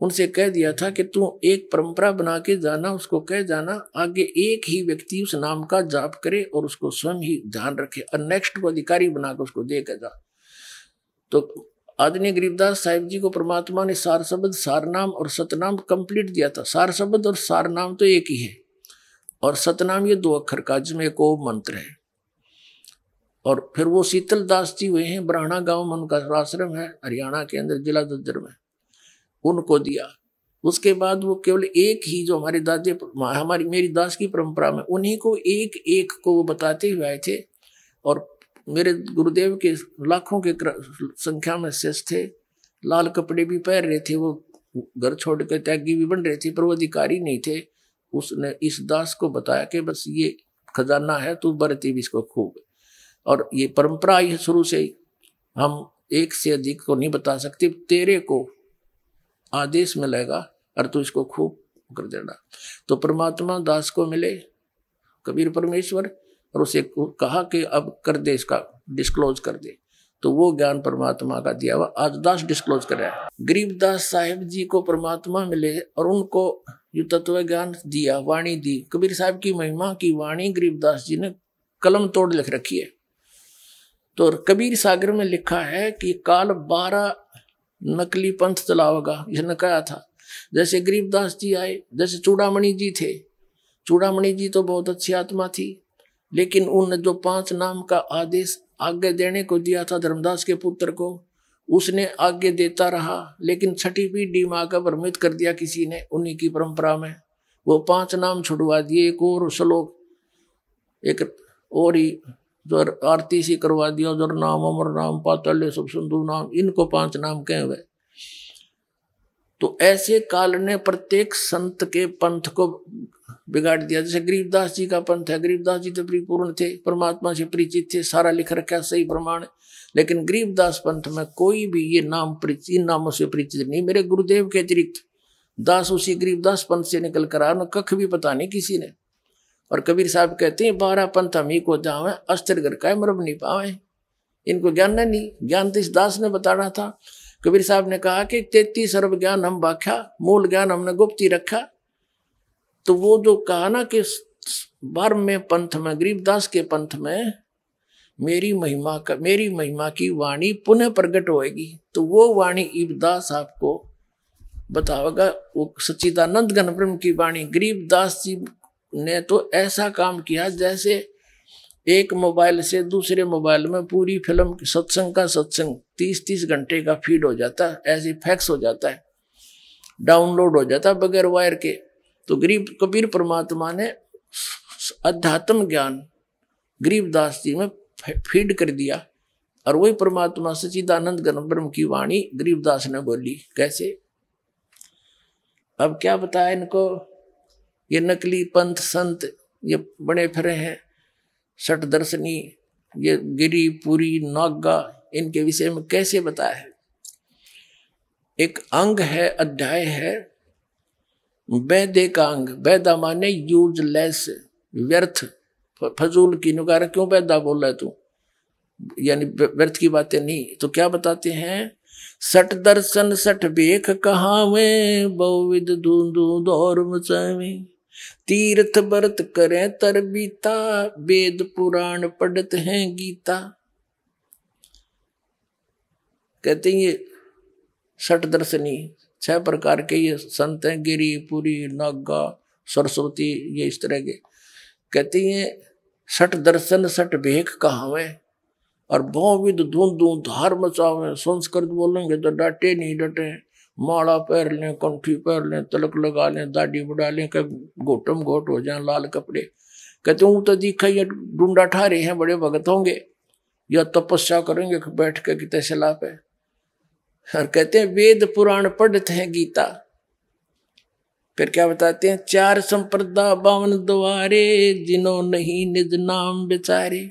उनसे कह दिया था कि तू एक परंपरा बना के जाना, उसको कह जाना आगे एक ही व्यक्ति उस नाम का जाप करे और उसको स्वयं ही ध्यान रखे और नेक्स्ट को अधिकारी बनाकर उसको दे के जा। तो आदरणीय गरीबदास साहिब जी को परमात्मा ने सार शब्द, सारनाम और सतनाम कंप्लीट दिया था। सार शब्द और सारनाम तो एक ही है और सतनाम ये 2 अक्षर का, जिसमें एक ओम मंत्र है। और फिर वो शीतल दास जी हुए हैं, ब्राह्मणा गांव में उनका आश्रम है, हरियाणा के अंदर जिला दद्दर में, उनको दिया। उसके बाद वो केवल एक ही जो हमारे दादे मेरी दास की परंपरा में उन्हीं को एक एक को वो बताते हुए आए थे। और मेरे गुरुदेव के लाखों के संख्या में शिष्य थे, लाल कपड़े भी पहन रहे थे, वो घर छोड़कर त्यागी भी बन रहे थे, पर वो अधिकारी नहीं थे। उसने इस दास को बताया कि बस ये खजाना है, तू बरती भी इसको खूब। और ये परंपरा ही शुरू से ही, हम एक से अधिक को नहीं बता सकते, तेरे को आदेश मिलेगा और तू इसको खूब कर देना। तो परमात्मा दास को मिले कबीर परमेश्वर, और उसे कहा कि अब कर दे, इसका डिस्क्लोज कर दे। तो वो ज्ञान परमात्मा का दिया हुआ आज दास डिस्क्लोज कर रहा है। गरीबदास साहिब जी को परमात्मा मिले और उनको ये तत्व ज्ञान दिया, वाणी दी। कबीर साहब की महिमा की वाणी गरीबदास जी ने कलम तोड़ लिख रखी है। तो कबीर सागर में लिखा है कि काल 12 नकली पंथ चलाओगा, इसने कहा था। जैसे गरीबदास जी आए, जैसे चूड़ामणि जी थे। चूड़ामणि जी तो बहुत अच्छी आत्मा थी, लेकिन उन जो 5 नाम का आदेश आगे देने को दिया था धर्मदास के पुत्र को, उसने आगे देता रहा, लेकिन छठी पीढ़ी माँ का भ्रमित कर दिया किसी ने उन्हीं की परंपरा में। वो 5 नाम छुड़वा दिए, एक और श्लोक, एक और ही जो आरती सी करवा दिया, जो नाम अमर नाम पातल्य सब सिंधु नाम, इनको 5 नाम कहे हुए। तो ऐसे काल ने प्रत्येक संत के पंथ को बिगाड़ दिया। जैसे गरीबदास जी का पंथ है, गरीबदास जी तो परिपूर्ण थे, परमात्मा से परिचित थे, सारा लिख रखा सही प्रमाण, लेकिन गरीबदास पंथ में कोई भी ये नाम इन नामों से परिचित नहीं। मेरे गुरुदेव के अतिरिक्त दास उसी गरीबदास पंथ से निकल कर आया, कख भी पता नहीं किसी ने। और कबीर साहब कहते हैं 12 पंथ हम ही को जावे, अस्त्र घर का मरब नहीं पावे। इनको ज्ञान नहीं, ज्ञान तो इस दास ने बताना था। कबीर साहब ने कहा कि 33 अरब ज्ञान हम बाख्या, मूल ज्ञान हमने गुप्त ही रखा। तो वो जो कहा ना कि 12वें पंथ में, गरीबदास के पंथ में मेरी महिमा की वाणी पुनः प्रकट होएगी, तो वो वाणी इबदास आपको बतावेगा। वो सच्चिदानंद घन ब्रह्म की वाणी। गरीबदास जी ने तो ऐसा काम किया जैसे एक मोबाइल से दूसरे मोबाइल में पूरी फिल्म सत्संग का सत्संग 30-30 घंटे का फीड हो जाता है, ऐसे फैक्स हो जाता है, डाउनलोड हो जाता है बगैर वायर के। तो कबीर परमात्मा ने अध्यात्म ज्ञान गरीबदास जी में फीड कर दिया, और वही परमात्मा सच्चिदानंद घन ब्रह्म की वाणी गरीबदास ने बोली। कैसे? अब क्या बताया इनको? ये नकली पंथ संत ये बने फिरे हैं, सठ दर्शनी, ये गिरी पुरी नागा, इनके विषय में कैसे बताया है? एक अंग है, अध्याय है वैदे का अंग। वैदा माने यूजलेस, व्यर्थ, फजूल की नुकार। क्यों वैदा बोल रहा है तू, यानी व्यर्थ की बातें नहीं। तो क्या बताते हैं? सठ दर्शन सठ बेख कहावे, बहुविध धूंधू दौर मचावे, तीर्थ व्रत करें तरबीता, वेद पुराण पढ़ते हैं गीता। कहते हैं ये 60 दर्शनी 6 प्रकार के ये संत हैं, गिरी पुरी नागा सरस्वती, ये इस तरह के। कहते हैं 60 दर्शन 60 भेख कहावे, और बहुविध धूंधू धार मचावे। संस्कृत बोलेंगे तो डांटे नहीं डटे, माला पहन लें, कंठी पहन लें, तिलक लगा लें, दाढ़ी बढ़ा लें, घोटम घोट हो जाए, लाल कपड़े। कहते हूँ तो दिखा ये डूंडा ठारे हैं, बड़े भगत होंगे, या तपस्या करेंगे बैठ के कितने सलाह पे। और कहते हैं वेद पुराण पढ़ते हैं गीता। फिर क्या बताते हैं? 4 संप्रदा 52 द्वारे, जिन्हों नहीं निज नाम बेचारे,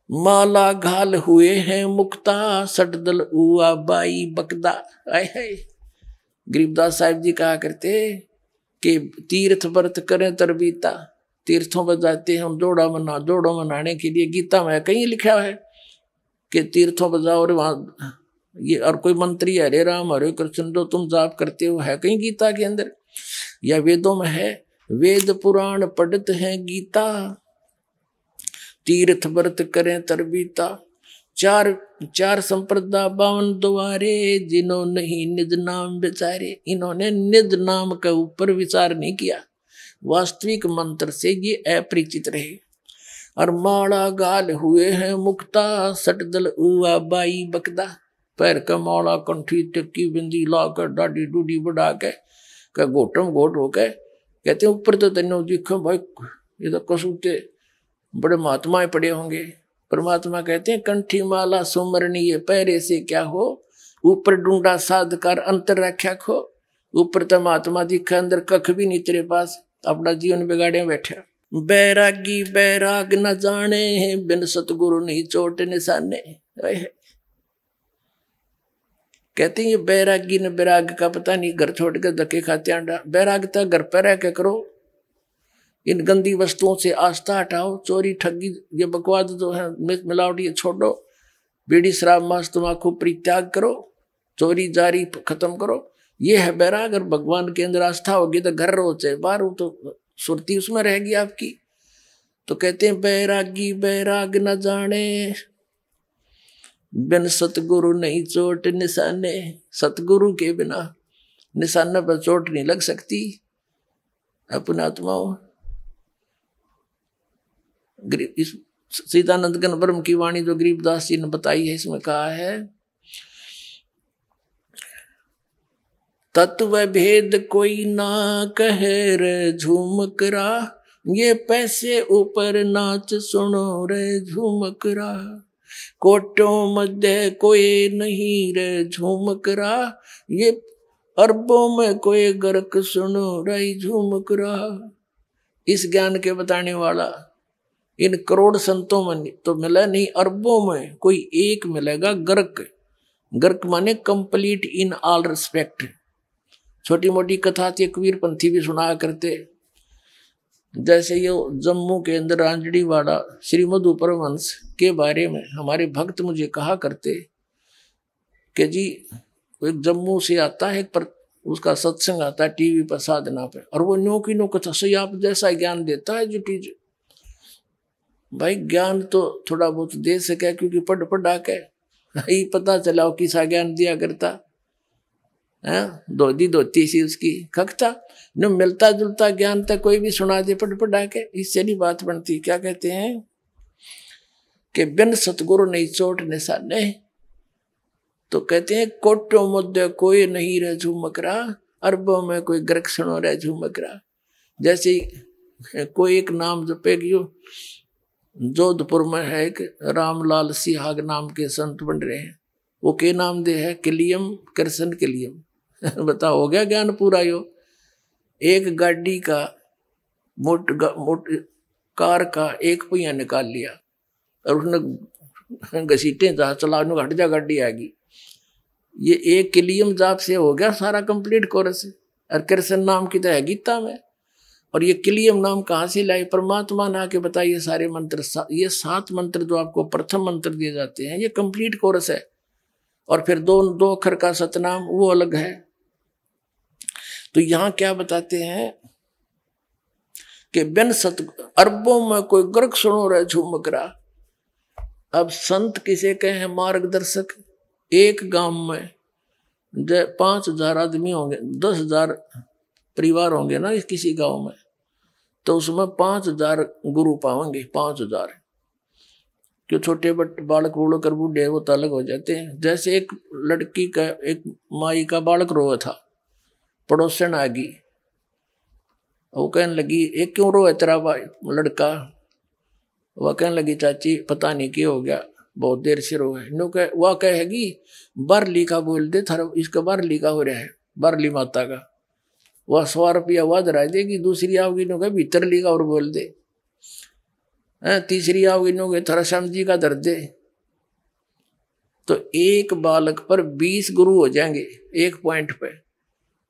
माला घाल हुए हैं मुक्ता, सटदल उआ बाई बकदा। आए हाय, गरीबदास साहिब जी कहा करते कि तीर्थ व्रत करें तरबीता। तीर्थों पर जाते हैं हम जोड़ा मनाने के लिए। गीता में कहीं लिखा है कि तीर्थों पर जाओ, और वहां ये और कोई मंत्री हरे राम हरे कृष्ण जो तुम जाप करते हो, है कहीं गीता के अंदर? या वेदों में है? वेद पुराण पढ़ते हैं गीता, तीर्थ व्रत करें तरबीता, 4 संप्रदा 52 द्वारे, जिन्हों नहीं निज नाम बेचारे। इन्होंने निज नाम के ऊपर विचार नहीं किया, वास्तविक मंत्र से ये अपरिचित रहे। और माला गाल हुए हैं मुक्ता, सटदल उआ बाई बकदा। पैर का माला, कंठी टिक्की बिंदी ला कर, डाडी डूडी बढ़ा के घोटम घोट हो के कहते हैं ऊपर तो तेनों दिखो भाई, ये तो कसूते बड़े महात्माएं पड़े होंगे। परमात्मा कहते हैं कंठी माला सुमरणीय, पैरे से क्या हो, ऊपर डूंडा साध कर अंतर रख्या खो। ऊपर तो महात्मा दिखा, अंदर कख भी नहीं तेरे पास, अपना जीवन बिगाड़े बैठा। बैरागी बैराग न जाने, बिन सतगुरु नहीं चोट निशाने। कहते हैं ये बैरागी ने बैराग का पता नहीं, घर छोड़ के धक्के खाते आंडा। बैरागता घर पर रह के करो, इन गंदी वस्तुओं से आस्था हटाओ, चोरी ठगी ये बकवाद जो है मिलावट ये छोड़ो, बीड़ी शराब मांस तम्बाकू परित्याग करो, चोरी जारी खत्म करो, ये है बैराग। और भगवान के अंदर आस्था होगी तो घर रहो चाहे बाहर हो, तो सुरती उसमें रहेगी आपकी। तो कहते हैं बैरागी बैराग न जाने, बिन सतगुरु नहीं चोट निशाने। सतगुरु के बिना निशाने पर चोट नहीं लग सकती। अपने आत्माओं इस सीतानंद गण ब्रह्म की वाणी जो गरीबदास जी ने बताई है, इसमें कहा है तत्व भेद कोई ना कहे रे झूमकरा, ये पैसे ऊपर नाच सुनो रे झूमकरा। कोटों मध्य कोई नहीं रे झूमकरा, ये अरबों में कोई गर्क सुनो रे झूमकरा। इस ज्ञान के बताने वाला इन करोड़ संतों में तो मिला नहीं, अरबों में कोई एक मिलेगा गर्क। गर्क माने कंप्लीट इन ऑल रिस्पेक्ट। छोटी मोटी कथा थी, कबीर पंथी भी सुनाया करते। जैसे ये जम्मू के अंदर रांजड़ी वाला श्री मधु परमहंस के बारे में हमारे भक्त मुझे कहा करते कि जी एक जम्मू से आता है, पर उसका सत्संग आता है टीवी पर साधना पे, और वो नो की नो कथा सही आप जैसा ज्ञान देता है जो टीज। भाई ज्ञान तो थोड़ा बहुत दे सके, क्योंकि पढ़ा के ही पता चला किसा ज्ञान दिया करता है। धोती सी उसकी खकता न, मिलता जुलता ज्ञान तक कोई भी सुना दे पढ़ा के, इससे नहीं बात बनती। क्या कहते हैं कि बिन सतगुरु नहीं चोट निशाने। तो कहते हैं कोटों मुद्दे कोई नहीं रह झूमकरा, अरबों में कोई गर्क सुनो रह झूमकरा। जैसे कोई एक नाम जपेगी, जोधपुर में है एक रामलाल सिहाग नाम के संत बन रहे हैं, वो के नाम दे है किलियम कृष्ण किलियम। बताओ हो गया ज्ञान पूरा। यो एक गाड़ी का मोट कार का एक पहिया निकाल लिया और उसने घसीटे जहां चला, हट जा गाड़ी आ गई। ये एक किलियम जाप से हो गया सारा कंप्लीट कोर्स। और कृष्ण नाम की तो है गीता में, और ये किलियम नाम कहाँ से लाई? परमात्मा ने आके बताइए सारे मंत्र। ये 7 मंत्र जो आपको प्रथम मंत्र दिए जाते हैं, ये कंप्लीट कोर्स है। और फिर दो अक्षर का सतनाम वो अलग है। तो यहां क्या बताते हैं कि बिन सत अरबों में कोई गर्क सुनो रहे झूमकरा। अब संत किसे कहे हैं? मार्गदर्शक। एक गांव में 5,000 आदमी होंगे, 10,000 परिवार होंगे ना किसी गांव में, तो उसमें 5,000 गुरु पाएंगे। 5,000 क्यों? छोटे बालक बूढ़ो कर बूढ़े वो तो अलग हो जाते हैं। जैसे एक लड़की का, एक माई का बालक रोया था, पड़ोसन आ गई, वो कहने लगी एक क्यों रोए तेरा लड़का? वह कहने लगी चाची पता नहीं क्या हो गया, बहुत देर से रोए। वह कहेगी बारली का बोल दे, थारा इसका बारली का हो रहा है, बारली माता का। वह 100 रुपया वह धरा देगी। दूसरी आओगी नो कहे भीतर ली का और बोल दे। तीसरी आओगी नो कहे थारा श्याम जी का धर दे। तो एक बालक पर 20 गुरु हो जाएंगे एक पॉइंट पे।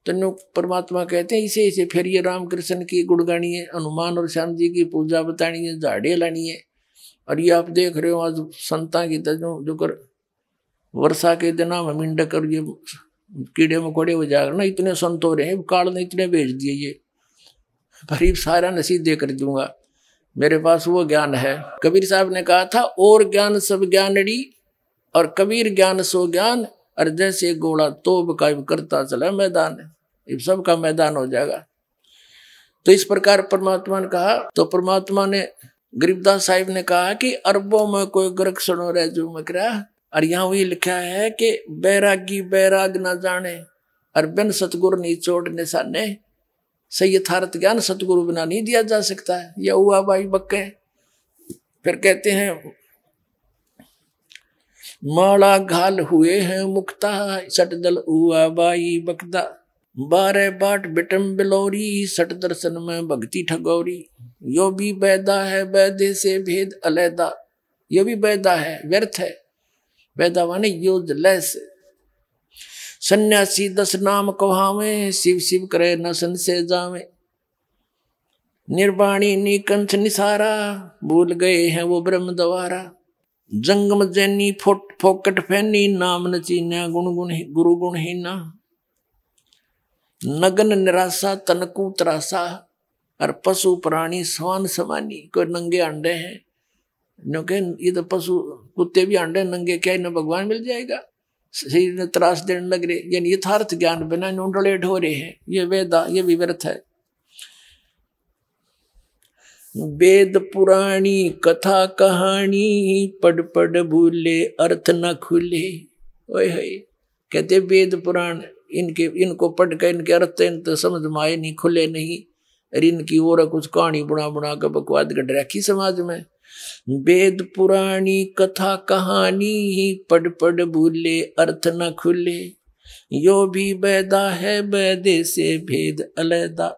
तो परमात्मा कहते हैं इसे फिर ये रामकृष्ण की गुणगानी है, हनुमान और श्याम जी की पूजा बतानी है, झाड़ियाँ लानी है। और ये आप देख रहे हो आज संता की जो कर वर्षा के दिना में मिंडक और ये कीड़े मकोड़े हो जाकर ना इतने संत हो रहे हैं, काल ने इतने भेज दिए। ये गरीब सारा नसीब दे कर दूंगा, मेरे पास वो ज्ञान है। कबीर साहब ने कहा था और ज्ञान सब ज्ञानड़ी, और कबीर ज्ञान सो ज्ञान, और जैसे घोड़ा तोब का करता चला मैदान, ये सब का मैदान हो जाएगा। तो इस प्रकार परमात्मा ने कहा। तो परमात्मा ने गरीबदास साहिब ने कहा कि अरबों में कोई गर्क सुनो रहे झूमकरा। और यहाँ वही लिखा है कि बैरागी बैराग ना जाने, और बिन सतगुरु नहीं चोट निशाने। सही यथार्थ ज्ञान सतगुरु बिना नहीं दिया जा सकता है। यह हुआ भाई बक्के। फिर कहते हैं माला घाल हुए हैं मुक्ता, सटदल हुआ बाई बकदा। 12 बाट बिटम बिलौरी, सट दर्शन में भक्ति ठगौरी। यो भी बैदा है बैदे से भेद अलैदा। यो भी बैदा है, व्यर्थ है। बैदा माने यूजलेस। सन्यासी 10 नाम कहावे, शिव शिव करे न संशय जावे। निर्वाणी निकंठ निसारा, भूल गए हैं वो ब्रह्म द्वारा। जंगम जैनी फोकट फैनी, नाम न चीन्या गुण गुरु गुण ही ना। नगन निराशा तनकू त्रासा, और पशु प्राणी स्वान समानी। कोई नंगे अंडे हैं, क्योंकि ये तो पशु कुत्ते भी अंडे नंगे, क्या इन्हें भगवान मिल जाएगा। शरीर ने त्रास देने लग रहे, यानी यथार्थ ज्ञान बिना नोडले ढोरे हैं। ये वेदा, ये भी व्यर्थ है। वेद पुराणी कथा कहानी, पढ़ पढ़ भूले अर्थ न खुले। ओए होए, कहते वेद पुराण इनको पढ़ कर इनके अर्थ तो समझ में आए नहीं, खुले नहीं। और इनकी और कुछ कहानी बुना बुना कर बकवाद गढ़ रखी समाज में। वेद पुराणी कथा कहानी, पढ़ पढ़ भूले अर्थ न खुले। यो भी वेदा है, वेदे से भेद अलैदा।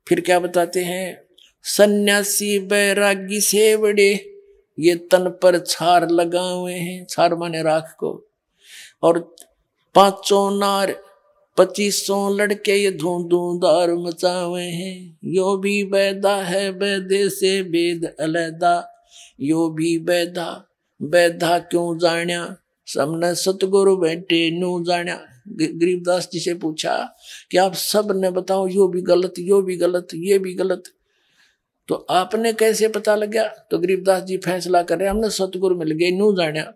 फिर क्या बताते हैं, सन्यासी बैरागी सेवड़े, ये तन पर छार लगाए हैं। छार माने राख को। और 500 नार 2500 लड़के, ये धूंधार मचावे हैं। यो भी वेदा है, वेदे से भेद अलैदा। यो भी वेदा, वेदा क्यों जाण्या, सबने सतगुरु बैठे न्यू जाण्या। गरीबदास जी से पूछा कि आप सब ने बताओ, यो भी गलत, यो भी गलत, ये भी गलत, तो आपने कैसे पता लग गया। तो गरीबदास जी फैसला कर रहे, हमने सतगुरु मिल गए न्यू जाण्या।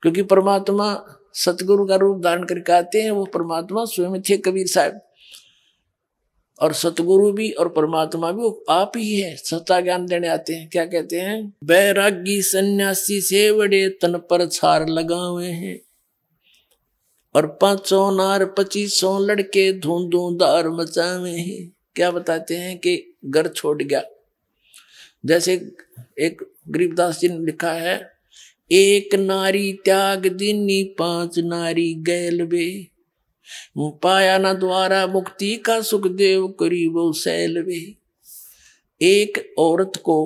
क्योंकि परमात्मा सतगुरु का रूप धारण करके आते हैं, वो परमात्मा स्वयं थे कबीर साहब। और सतगुरु भी और परमात्मा भी वो आप ही है, सच्चा ज्ञान देने आते हैं। क्या कहते हैं, बैरागी सन्यासी सेवड़े, तन पर छार लगावे हैं। और 500 नार 2500 लड़के, धूंधार मचावे हैं। क्या बताते हैं कि घर छोड़ गया। जैसे एक गरीबदास जी ने लिखा है, एक नारी त्याग दीनी, 5 नारी गैल बे। पाया न द्वारा मुक्ति का, सुखदेव करीबो सैल बे। एक औरत को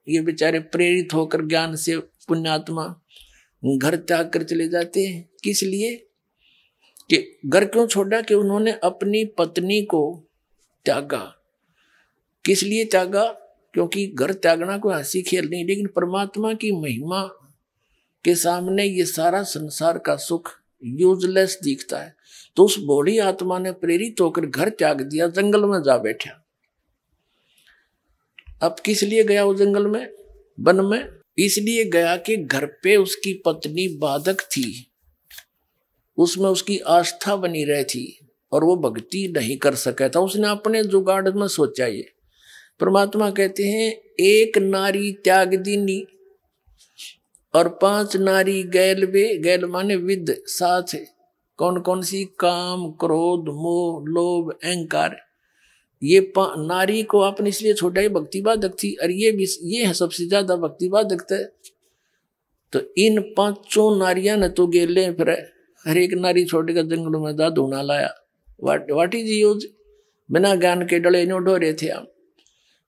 ये बेचारे प्रेरित होकर ज्ञान से पुण्यात्मा घर त्याग कर चले जाते हैं। किस लिए कि घर क्यों छोड़ा, कि उन्होंने अपनी पत्नी को त्यागा। किस लिए त्यागा, क्योंकि घर त्यागना कोई हंसी खेल नहीं, लेकिन परमात्मा की महिमा के सामने ये सारा संसार का सुख यूजलेस दिखता है। तो उस बूढ़ी आत्मा ने प्रेरित होकर घर त्याग दिया, जंगल में जा बैठा। अब किस लिए गया वो जंगल में, वन में? इसलिए गया कि घर पे उसकी पत्नी बाधक थी, उसमें उसकी आस्था बनी रही थी और वो भक्ति नहीं कर सका था। उसने अपने जुगाड़ में सोचा। ये परमात्मा कहते हैं, एक नारी त्याग दीनी और 5 नारी गैल बे। गैल माने विद, साथ। कौन कौन सी, काम क्रोध मोह लोभ अहंकार। ये नारी को आपने इसलिए छोड़ा, ये भक्ति बाधक थी, और ये है सबसे ज्यादा भक्ति बाधक है। तो इन 5 नारियां ने तो गेले फिर हर एक नारी छोड़ कर जंगल में दा धूना लाया। वाट इज यूज, बिना ज्ञान के डले नो डोरे थे हम।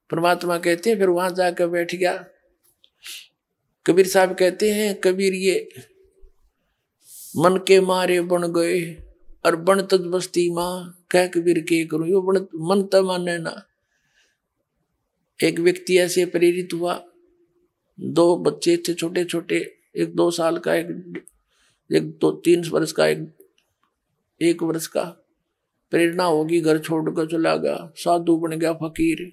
परमात्मा कहते हैं, फिर वहां जाकर बैठ गया। कबीर साहब कहते हैं, कबीर ये मन के मारे बन गए, और बन तज बस्ती माँ, कह कबीर के करूं, यो बन मन त माने ना। एक व्यक्ति ऐसे प्रेरित हुआ, 2 बच्चे थे छोटे छोटे, एक 2 साल का, एक 3 वर्ष का, एक 1 वर्ष का। प्रेरणा होगी, घर छोड़कर चला गया, साधु बन गया, फकीर।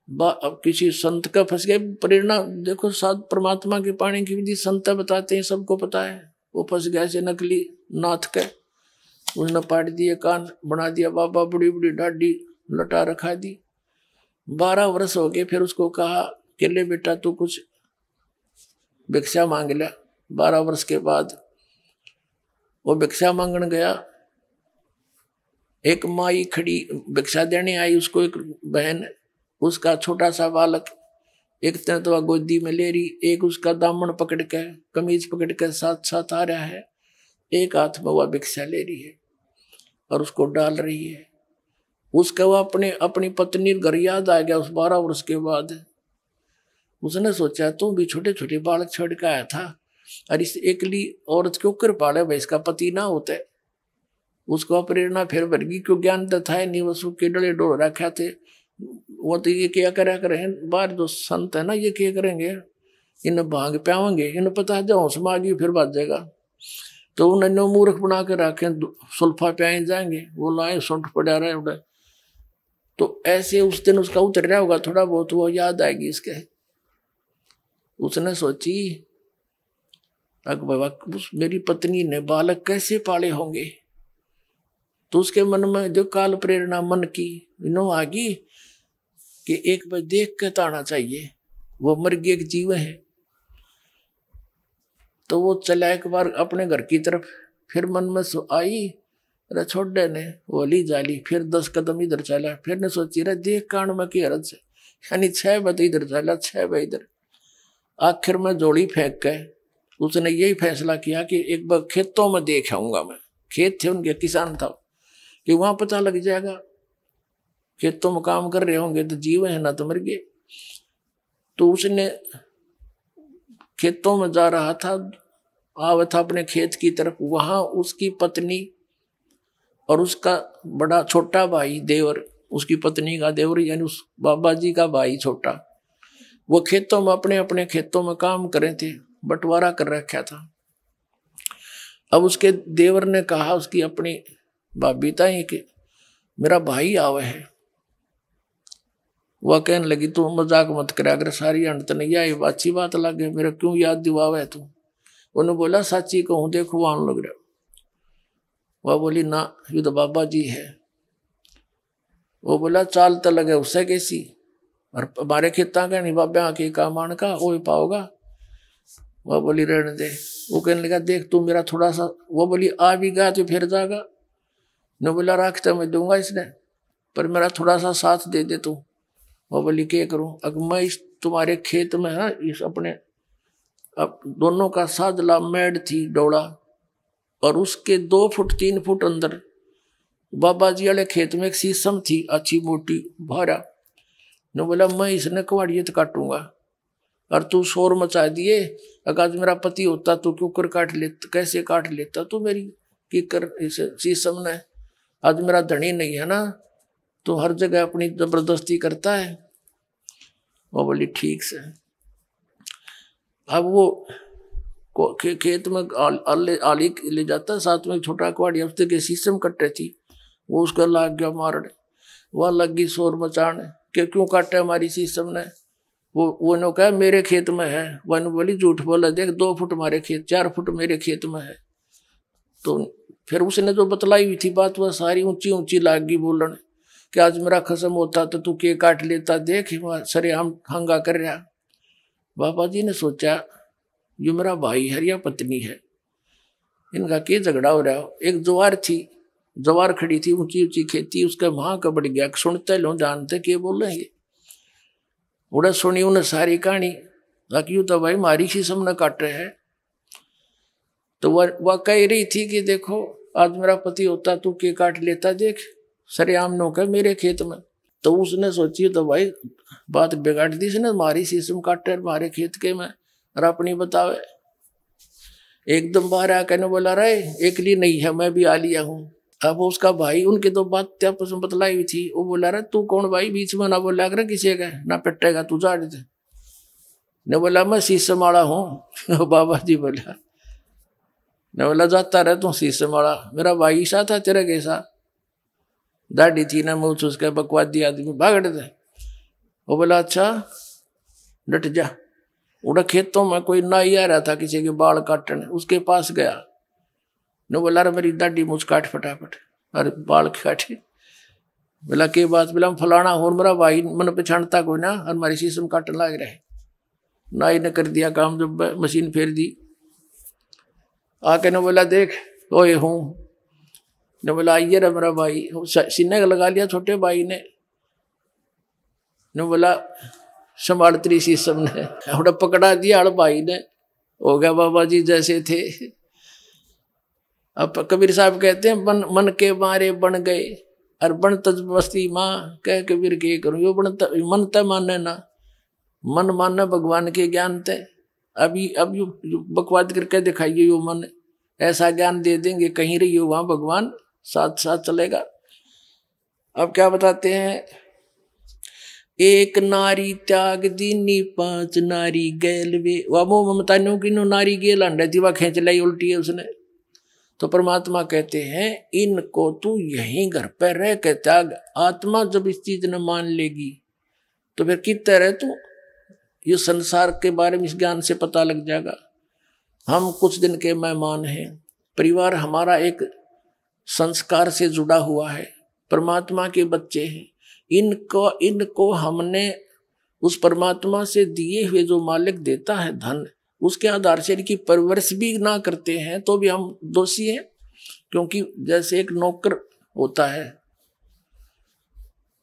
अब किसी संत का फंस गया। प्रेरणा देखो, साध परमात्मा के पाने की विधि संत बताते हैं, सबको पता है। वो फंस गया ऐसे नकली नाथ के, उसने पाट दिए कान, बना दिया बाबा, बड़ी बड़ी ढाडी लटा रखा दी। 12 वर्ष हो गए। फिर उसको कहा कि ले बेटा तू कुछ भिक्षा मांग ले। 12 वर्ष के बाद वो भिक्षा मांगने गया। एक माई खड़ी भिक्षा देने आई, उसको एक बहन, उसका छोटा सा बालक एक तो गोदी में ले रही, एक उसका दामन पकड़ के, कमीज पकड़ के साथ साथ आ रहा है, एक हाथ में वह भिक्षा ले रही है और उसको डाल रही है। उसका वो अपनी पत्नी घर याद आ गया उस 12 वर्ष के बाद। उसने सोचा तू भी छोटे छोटे बालक छोड़ के आया था, और इस एकली औरत क्यों कर पाले भाई, इसका पति ना होता है, उसको प्रेरणा फिर वर्गी क्यों ज्ञान तो था नहीं, वो सुख के डले डोल रखा थे। वो तो ये क्या करा करें, बाहर जो संत है ना ये क्या करेंगे, इन भांग प्यावेंगे, इन पता है जो समागी फिर बात जाएगा, तो उन्होंने मूर्ख बना के रखे, सुल्फा प्याए जाएंगे, वो लाए सुंठ पड़ा रहे उड़े। तो ऐसे उस दिन उसका उतर रहा होगा थोड़ा बहुत, वो याद आएगी इसके। उसने सोची अगर बाबा मेरी पत्नी ने बालक कैसे पाले होंगे, तो उसके मन में जो काल प्रेरणा मन की इनो आ गई कि एक बार देख के ताना चाहिए, वो मर गया एक जीव है। तो वो चला एक बार अपने घर की तरफ, फिर मन में आई अरे छोड़े ने वो ली जाली, फिर 10 कदम इधर चला, फिर ने सोची रे देख कान में की हरज है, यानी 6 बजे इधर चला 6 बजे इधर। आखिर में जोड़ी फेंक के उसने यही फैसला किया कि एक बार खेतों में देख आऊंगा मैं, खेत थे उनके, किसान था, कि वहां पता लग जाएगा, खेतों में काम कर रहे होंगे तो जीव है ना तो मर गए। तो उसने खेतों में जा रहा था, आवा था अपने खेत की तरफ, वहां उसकी पत्नी और उसका बड़ा छोटा भाई देवर, उसकी पत्नी का देवर यानी उस बाबा जी का भाई छोटा, वो खेतों में अपने अपने खेतों में काम कर रहे थे, बंटवारा कर रखा था। अब उसके देवर ने कहा उसकी अपनी भाभी ताई कि मेरा भाई आवे है। वह कहने लगी तू मजाक मत करा अगर, सारी अंत नहीं आई, अच्छी बात लगे, मेरा क्यों याद दिवावे तू। उन्होंने बोला साची कहूँ देखो वहां लग रहा। वह बोली ना ये तो बाबा जी है। वो बोला चाल तो लगे उससे कैसी, और हमारे खेता का नहीं बाबा के काम आने का वो पाओगा। वह बोली रहने दे। वो कहने लगा देख तू मेरा थोड़ा सा, वो बोली आ भी गया तो फिर जाएगा, न बोला राखते मैं दूंगा इसने, पर मेरा थोड़ा सा साथ दे दे तू। वो बोली क्या करूं, अगर मैं इस तुम्हारे खेत में है इस अपने, अब दोनों का साजला मेड थी डोड़ा, और उसके 2 फुट 3 फुट अंदर बाबा जी वाले खेत में एक शीशम थी अच्छी मोटी भारा। ने बोला मैं इसने कवाड़िए तो काटूंगा, और तू शोर मचा दिए, अगर आज मेरा पति होता तो क्यों कर काट लेता, कैसे काट लेता तू मेरी की कर इस शीशम ने, आज मेरा धनी नहीं है ना, तो हर जगह अपनी जबरदस्ती करता है। वो बोली ठीक से। अब वो खेत में आली ले जाता, साथ में छोटा कुआड़ी हफ्ते के शीशम कट्टे थी, वो उसका लाग गया मारने, वह लग गई शोर मचाने कि क्यों काटे हमारी शीशम ने। वो ने कहा मेरे खेत में है। वन बोली झूठ बोला, देख 2 फुट हमारे खेत 4 फुट मेरे खेत में है। तो फिर उसने जो बतलाई हुई थी बात वह सारी ऊंची ऊंची लाग गई बोलन कि आज मेरा खसम होता तो तू के काट लेता, देख सरे हम हंगा कर रहा। बाबा जी ने सोचा ये मेरा भाई है या पत्नी है, इनका क्या झगड़ा हो रहा हो। एक ज्वार थी, ज्वार खड़ी थी ऊंची ऊंची खेती, उसका वहां का बढ़ गया, सुनते लो जानते के बोलेंगे। उड़ा सुनी उन्हें सारी कहानी, यूं तो भाई मारी शीशम न काट रहे हैं। तो वह कह रही थी कि देखो आज मेरा पति होता तू के काट लेता, देख सरेआम नो का मेरे खेत में। तो उसने सोची तो भाई बात बिगाड़ दी इसने, मारी शीशम काटे मारे खेत के में, और अपनी बतावे। एकदम बाहर आकर बोला रहे एकली नहीं है मैं भी आ लिया हूँ। अब उसका भाई उनके 2 बात आपस में बतलाई हुई थी, वो बोला रहा तू कौन भाई बीच में ना बोला कर किसी का ना पिटेगा तू जा दे। ने बोला मैं शीशम वाला हूँ। बाबा जी बोला, ने बोला जाता रहे तू शीशम वाला, मेरा भाई सा था तेरे कैसा, दाढ़ी थी ना मुँह उसके बकवादी आदमी भाग दे। वो बोला अच्छा डट जा। उड़ा खेतों में कोई नाई आ रहा था किसी के बाल काटने, उसके पास गया, ने बोला मेरी दाढ़ी मुझ काट फटाफट, अरे बाल काटे। बोला के बात, बोला फलाना हो मेरा भाई मन पछाणता कोई ना, और हमारी शीशम काटने लग रहे। नाई ने कर दिया काम, जब मशीन फेर दी। आके ने बोला देख ओए हूँ, ने बोला आइए रे मेरा भाई, सीने का लगा लिया छोटे भाई ने बोला संभाल तेरी शीशम ने, उड़ा पकड़ा दिया हड़ भाई ने, हो गया बाबा जी जैसे थे। अब कबीर साहब कहते हैं मन के मारे बन गए, और बन तज बस्ती माँ, कह कबीर के करूँ यो बन मन त माने ना, मन माने भगवान के ज्ञान ते, अभी अब यो बकवाद करके दिखाइए, यो मन ऐसा ज्ञान दे देंगे, कहीं रहियो वहां भगवान साथ साथ चलेगा। अब क्या बताते हैं, एक नारी त्याग दीनी 5 नारी गैल वे। वह मोह ममता नो की नो नारी गेल अंडा थी, वह खींच लाई उल्टी है उसने। तो परमात्मा कहते हैं इनको तू यहीं घर पर रह के त्याग। आत्मा जब इस चीज ने मान लेगी तो फिर कितने रहे तू, ये संसार के बारे में इस ज्ञान से पता लग जाएगा। हम कुछ दिन के मेहमान हैं, परिवार हमारा एक संस्कार से जुड़ा हुआ है, परमात्मा के बच्चे हैं। इनको हमने उस परमात्मा से दिए हुए जो मालिक देता है धन, उसके आधार से इनकी परवरिश भी ना करते हैं तो भी हम दोषी हैं। क्योंकि जैसे एक नौकर होता है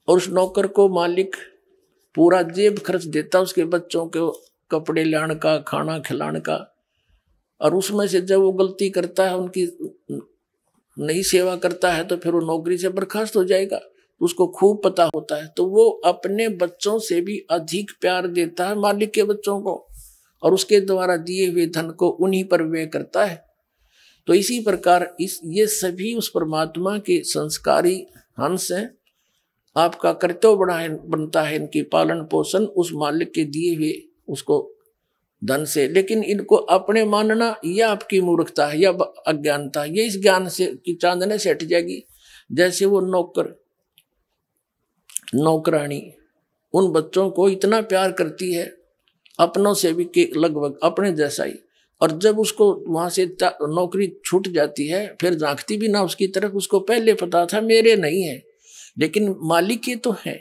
और उस नौकर को मालिक पूरा जेब खर्च देता उसके बच्चों के कपड़े लाने का, खाना खिलाने का, और उसमें से जब वो गलती करता है, उनकी नहीं सेवा करता है, तो फिर वो नौकरी से बर्खास्त हो जाएगा। उसको खूब पता होता है, तो वो अपने बच्चों से भी अधिक प्यार देता है मालिक के बच्चों को, और उसके द्वारा दिए हुए धन को उन्हीं पर व्यय करता है। तो इसी प्रकार ये सभी उस परमात्मा के संस्कारी हंस हैं। आपका कर्तव्य बनता है इनकी पालन पोषण उस मालिक के दिए हुए उसको धन से। लेकिन इनको अपने मानना यह आपकी मूर्खता है या अज्ञानता, ये इस ज्ञान से की चांदने से हट जाएगी। जैसे वो नौकरानी उन बच्चों को इतना प्यार करती है, अपनों से भी के लगभग अपने जैसा ही, और जब उसको वहां से नौकरी छूट जाती है फिर झांकती भी ना उसकी तरफ। उसको पहले पता था मेरे नहीं है, लेकिन मालिक के तो है,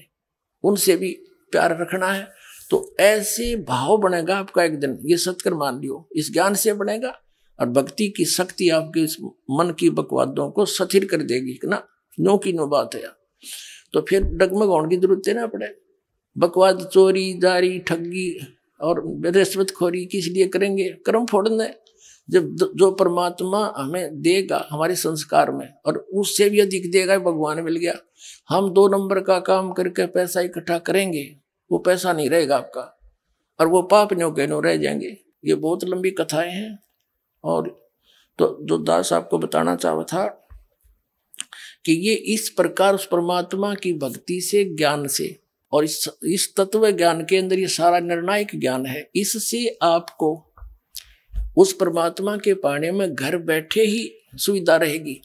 उनसे भी प्यार रखना है। तो ऐसे भाव बनेगा आपका एक दिन, ये सत्कर मान लियो, इस ज्ञान से बनेगा। और भक्ति की शक्ति आपके इस मन की बकवादों को स्थिर कर देगी ना, नो की नो बात है। तो फिर डगमग होने की जरूरत है ना पड़े। बकवाद, चोरी, जारी, ठगी और रिश्वतखोरी किस लिए करेंगे? कर्म फोड़ने। जब जो परमात्मा हमें देगा हमारे संस्कार में, और उससे भी अधिक देगा, भगवान मिल गया। हम 2 नंबर का काम करके पैसा इकट्ठा करेंगे, वो पैसा नहीं रहेगा आपका, और वो पाप न्यो के न्यो रह जाएंगे। ये बहुत लंबी कथाएं हैं। और तो जो दास आपको बताना चाहा था कि ये इस प्रकार उस परमात्मा की भक्ति से, ज्ञान से, और इस तत्व ज्ञान के अंदर ये सारा निर्णायक ज्ञान है। इससे आपको उस परमात्मा के पाने में घर बैठे ही सुविधा रहेगी।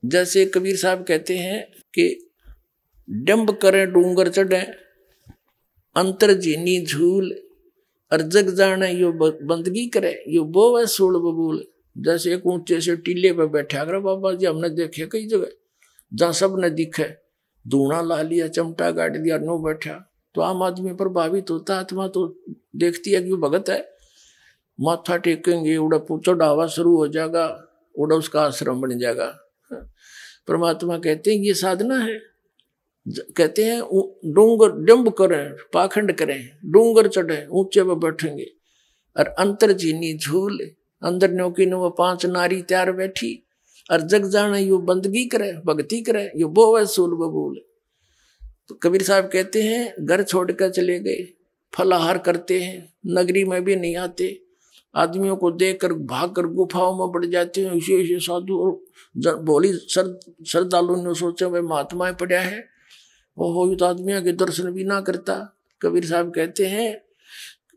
जैसे कबीर साहब कहते हैं कि डंब करें डूंगर चढ़े, अंतर जीनी झूल, और जग जाने यो बंदगी करे, यो बोवे सूल बबूल। जैसे एक ऊंचे से टीले पे बैठा कर बाबा जी, हमने देखे कई जगह जहाँ सब ने दिखे, धूना ला लिया, चमटा गाड़ दिया, नो बैठा, तो आम आदमी प्रभावित होता। आत्मा तो देखती है कि वो भगत है, माथा टेकेंगे, उड़ा चढ़ावा शुरू हो जाएगा, उड़ा उसका आश्रम बन जाएगा। परमात्मा कहते हैं ये साधना है। कहते हैं डूंगर डंब करें, पाखंड करें, डूंगर चढ़े, ऊंचे पे बैठेंगे, और अंतर जीनी झूल, अंदर नो की नो 5 नारी तैयार बैठी, और जग जाने यू बंदगी करे, भक्ति करे, यू बोवे सूल बबूल। तो कबीर साहब कहते हैं घर छोड़कर चले गए, फलाहार करते हैं, नगरी में भी नहीं आते, आदमियों को देखकर भागकर गुफाओं में बढ़ जाते हैं। इसे साधु और भोली श्रद्धालु ने सोचा भाई महात्मा पड़ा है, वो तो आदमियों के दर्शन भी ना करता। कबीर साहब कहते हैं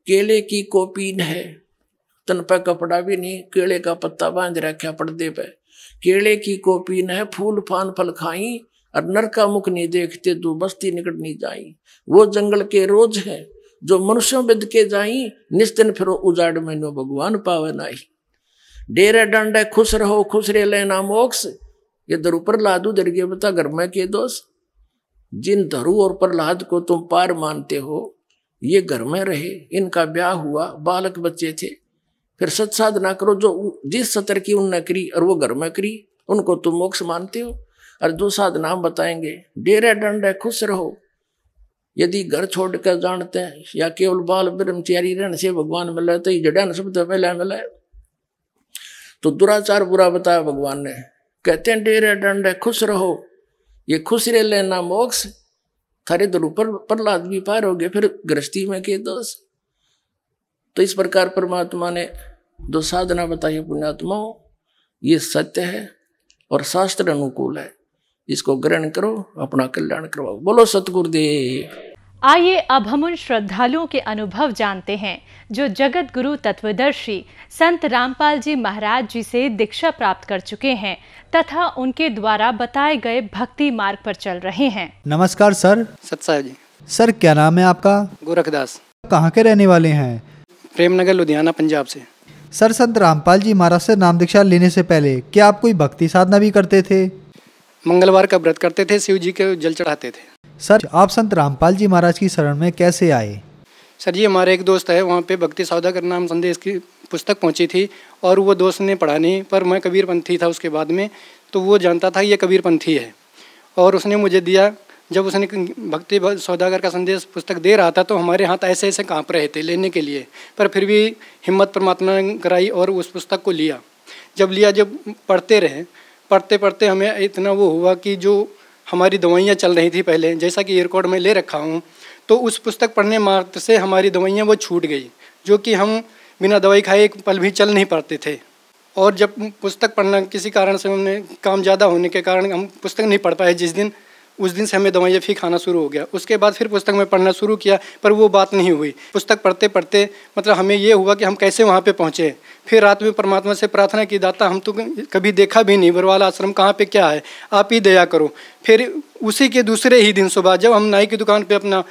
केले की कोपीन है, तन पे कपड़ा भी नहीं, केले का पत्ता बांध रखा पर्दे पे। केले की कोपीन है, फूल फान फल खाई, और नर का मुख नहीं देखते, तू बस्ती निकट नहीं जाई। वो जंगल के रोज है जो मनुष्यों बिद के जाई, निस्तिन फिरो उजाड़ में नो भगवान पावे नाई। डेरे डंडे खुश रहो, खुश रे लेना मोक्ष। ये धरु प्रहलाद उधर गए, बता घर में के दोष। जिन धरु और प्रहलाद को तुम पार मानते हो, ये घर में रहे, इनका ब्याह हुआ, बालक बच्चे थे, फिर सत साधना करो जो जिस सतर की उनने करी और वो घर में करी, उनको तुम मोक्ष मानते हो। और जो साधना हम बताएंगे, डेरे डंडे खुश रहो। यदि घर छोड़कर जानते हैं या केवल बाल ब्रह्मचारी रहने से भगवान मिले, तो ये जड़न शब्द पहले मिले। तो दुराचार बुरा बताया भगवान ने। कहते हैं डेरे डंडे खुश रहो, ये खुश रह लेना मोक्ष। थारे दर ऊपर प्रहलाद भी पार हो गए, फिर गृहस्थी में के दोष। तो इस प्रकार परमात्मा ने जो साधना बताई है पुण्यात्माओं, ये सत्य है और शास्त्र अनुकूल है, इसको ग्रहण करो, अपना कल्याण करवाओ। बोलो सतगुरुदेव।
आइए अब हम उन श्रद्धालुओं के अनुभव जानते हैं जो जगत गुरु तत्वदर्शी संत रामपाल जी महाराज जी से दीक्षा प्राप्त कर चुके हैं तथा उनके द्वारा बताए गए भक्ति मार्ग पर चल रहे हैं।
नमस्कार सर।
सत साहब जी।
सर क्या नाम है आपका?
गोरखदास।
कहाँ के रहने वाले हैं?
प्रेमनगर लुधियाना पंजाब से।
सर संत रामपाल जी महाराज से नाम दीक्षा लेने से पहले क्या आप कोई भक्ति साधना भी करते थे?
मंगलवार का व्रत करते थे, शिव जी के जल चढ़ाते थे।
सर आप संत रामपाल जी महाराज की शरण में कैसे आए?
सर जी हमारे एक दोस्त है, वहाँ पे भक्ति सौदागर नाम संदेश की पुस्तक पहुँची थी और वो दोस्त ने पढ़ा नहीं, पर मैं कबीरपंथी था उसके बाद में, तो वो जानता था ये कबीरपंथी है और उसने मुझे दिया। जब उसने भक्ति सौदागर का संदेश पुस्तक दे रहा था तो हमारे हाथ ऐसे ऐसे काँप रहे थे लेने के लिए, पर फिर भी हिम्मत परमात्मा ने कराई और उस पुस्तक को लिया। जब पढ़ते रहे, पढ़ते पढ़ते हमें इतना वो हुआ कि जो हमारी दवाइयाँ चल रही थी पहले, जैसा कि एयरकोड में ले रखा हूँ, तो उस पुस्तक पढ़ने मात्र से हमारी दवाइयाँ वो छूट गई, जो कि हम बिना दवाई खाए एक पल भी चल नहीं पाते थे। और जब पुस्तक पढ़ना किसी कारण से हमने काम ज़्यादा होने के कारण हम पुस्तक नहीं पढ़ पाए उस दिन से हमें दवाइयाँ फिर खाना शुरू हो गया। उसके बाद फिर पुस्तक में पढ़ना शुरू किया, पर वो बात नहीं हुई। पुस्तक पढ़ते पढ़ते मतलब हमें ये हुआ कि हम कैसे वहाँ पे पहुँचे। फिर रात में परमात्मा से प्रार्थना की, दाता हम तो कभी देखा भी नहीं, बरवाला आश्रम कहाँ पे क्या है, आप ही दया करो। फिर उसी के दूसरे ही दिन सुबह जब हम नाई की दुकान पर अपना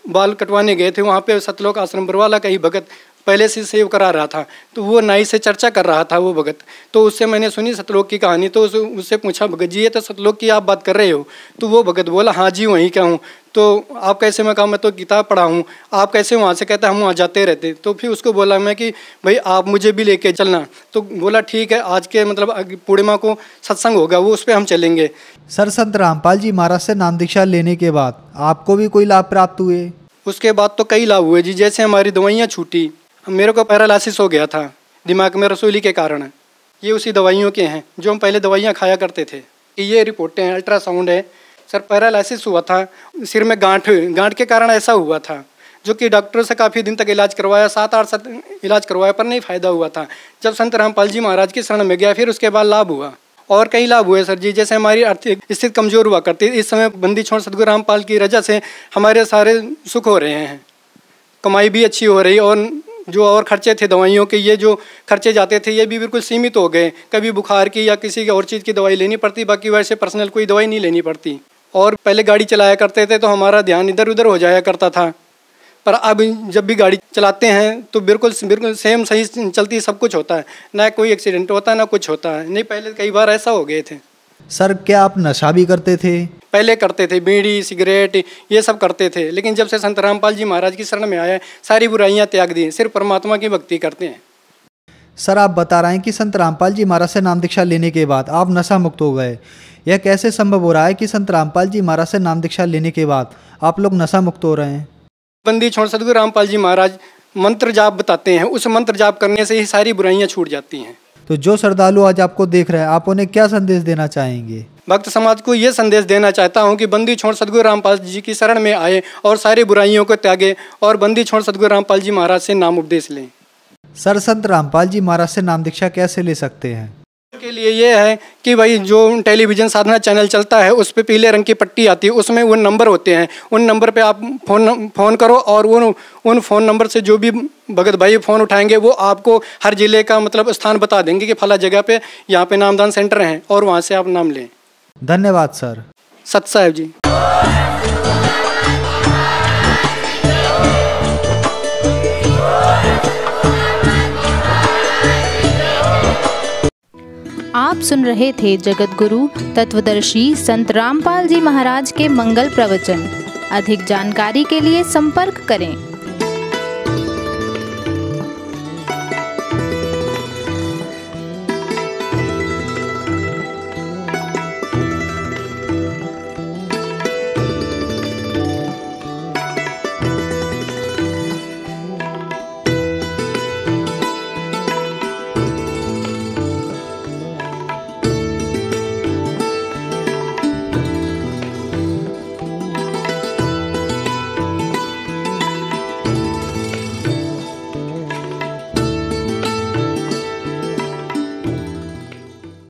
बाल कटवाने गए थे, वहाँ पर सतलोक आश्रम बरवाला का ही भगत पहले से सेव करा रहा था, तो वो नाई से चर्चा कर रहा था वो भगत। तो उससे मैंने सुनी सतलोक की कहानी, तो उससे पूछा, भगत जी ये तो सतलोक की आप बात कर रहे हो? तो वो भगत बोला, हाँ जी वहीं का हूँ। तो आप कैसे? मैं कहा मैं तो किताब पढ़ा हूँ। आप कैसे वहाँ से? कहता हम वहाँ जाते रहते। तो फिर उसको बोला मैं कि भाई आप मुझे भी लेके चलना। तो बोला ठीक है, आज के मतलब पूर्णिमा को सत्संग होगा, वो उस पर हम चलेंगे।
सर संत रामपाल जी महाराज से नाम दीक्षा लेने के बाद आपको भी कोई लाभ प्राप्त हुए?
उसके बाद तो कई लाभ हुए जी। जैसे हमारी दवाइयाँ छूटी, मेरे को पैरालिसिस हो गया था दिमाग में रसोली के कारण। ये उसी दवाइयों के हैं जो हम पहले दवाइयाँ खाया करते थे। ये रिपोर्टें हैं, अल्ट्रासाउंड है। सर पैरालिसिस हुआ था, सिर में गांठ के कारण ऐसा हुआ था, जो कि डॉक्टर से काफ़ी दिन तक इलाज करवाया, 7-8 इलाज करवाया, पर नहीं फ़ायदा हुआ था। जब संत रामपाल जी महाराज की शरण में गया फिर उसके बाद लाभ हुआ। और कई लाभ हुए सर जी। जैसे हमारी आर्थिक स्थिति कमज़ोर हुआ करती, इस समय बंदी छोड़ सतगुरु रामपाल की रजा से हमारे सारे सुख हो रहे हैं, कमाई भी अच्छी हो रही, और जो और खर्चे थे दवाइयों के, ये जो खर्चे जाते थे ये भी बिल्कुल सीमित हो गए। कभी बुखार की या किसी की और चीज़ की दवाई लेनी पड़ती, बाकी वैसे पर्सनल कोई दवाई नहीं लेनी पड़ती। और पहले गाड़ी चलाया करते थे तो हमारा ध्यान इधर उधर हो जाया करता था, पर अब जब भी गाड़ी चलाते हैं तो बिल्कुल सेम सही चलती, सब कुछ होता है, ना कोई एक्सीडेंट होता है ना कुछ होता है। नहीं पहले कई बार ऐसा हो गए थे।
सर क्या आप नशा भी करते थे?
पहले करते थे, बीड़ी सिगरेट ये सब करते थे, लेकिन जब से संत रामपाल जी महाराज की शरण में आया सारी बुराइयां त्याग दी, सिर्फ परमात्मा की भक्ति करते हैं।
सर आप बता रहे हैं कि संत रामपाल जी महाराज से नाम दीक्षा लेने के बाद आप नशा मुक्त हो गए। यह कैसे संभव हो रहा है कि संत रामपाल जी महाराज से नाम दीक्षा लेने के बाद आप लोग नशा मुक्त हो रहे हैं?
बंदी छोड़ सतगुरु रामपाल जी महाराज मंत्र जाप बताते हैं, उस मंत्र जाप करने से ही सारी बुराइयां छूट जाती हैं।
तो जो श्रद्धालु आज आपको देख रहे हैं, आप उन्हें क्या संदेश देना चाहेंगे?
भक्त समाज को ये संदेश देना चाहता हूँ कि बंदी छोड़ सतगुरु रामपाल जी की शरण में आए और सारी बुराइयों को त्यागे और बंदी छोड़ सतगुरु रामपाल जी महाराज से नाम उपदेश लें।
सर संत रामपाल जी महाराज से नाम दीक्षा कैसे ले सकते हैं?
के लिए ये है कि भाई जो टेलीविजन साधना चैनल चलता है उस पे पीले रंग की पट्टी आती है, उसमें वो नंबर होते हैं, उन नंबर पे आप फ़ोन करो और उन फ़ोन नंबर से जो भी भगत भाई फ़ोन उठाएंगे वो आपको हर ज़िले का मतलब स्थान बता देंगे कि फला जगह पे यहाँ पे नामदान सेंटर हैं और वहाँ से आप नाम लें।
धन्यवाद सर।
सत साहब जी।
आप सुन रहे थे जगत गुरु तत्वदर्शी संत रामपाल जी महाराज के मंगल प्रवचन। अधिक जानकारी के लिए संपर्क करें।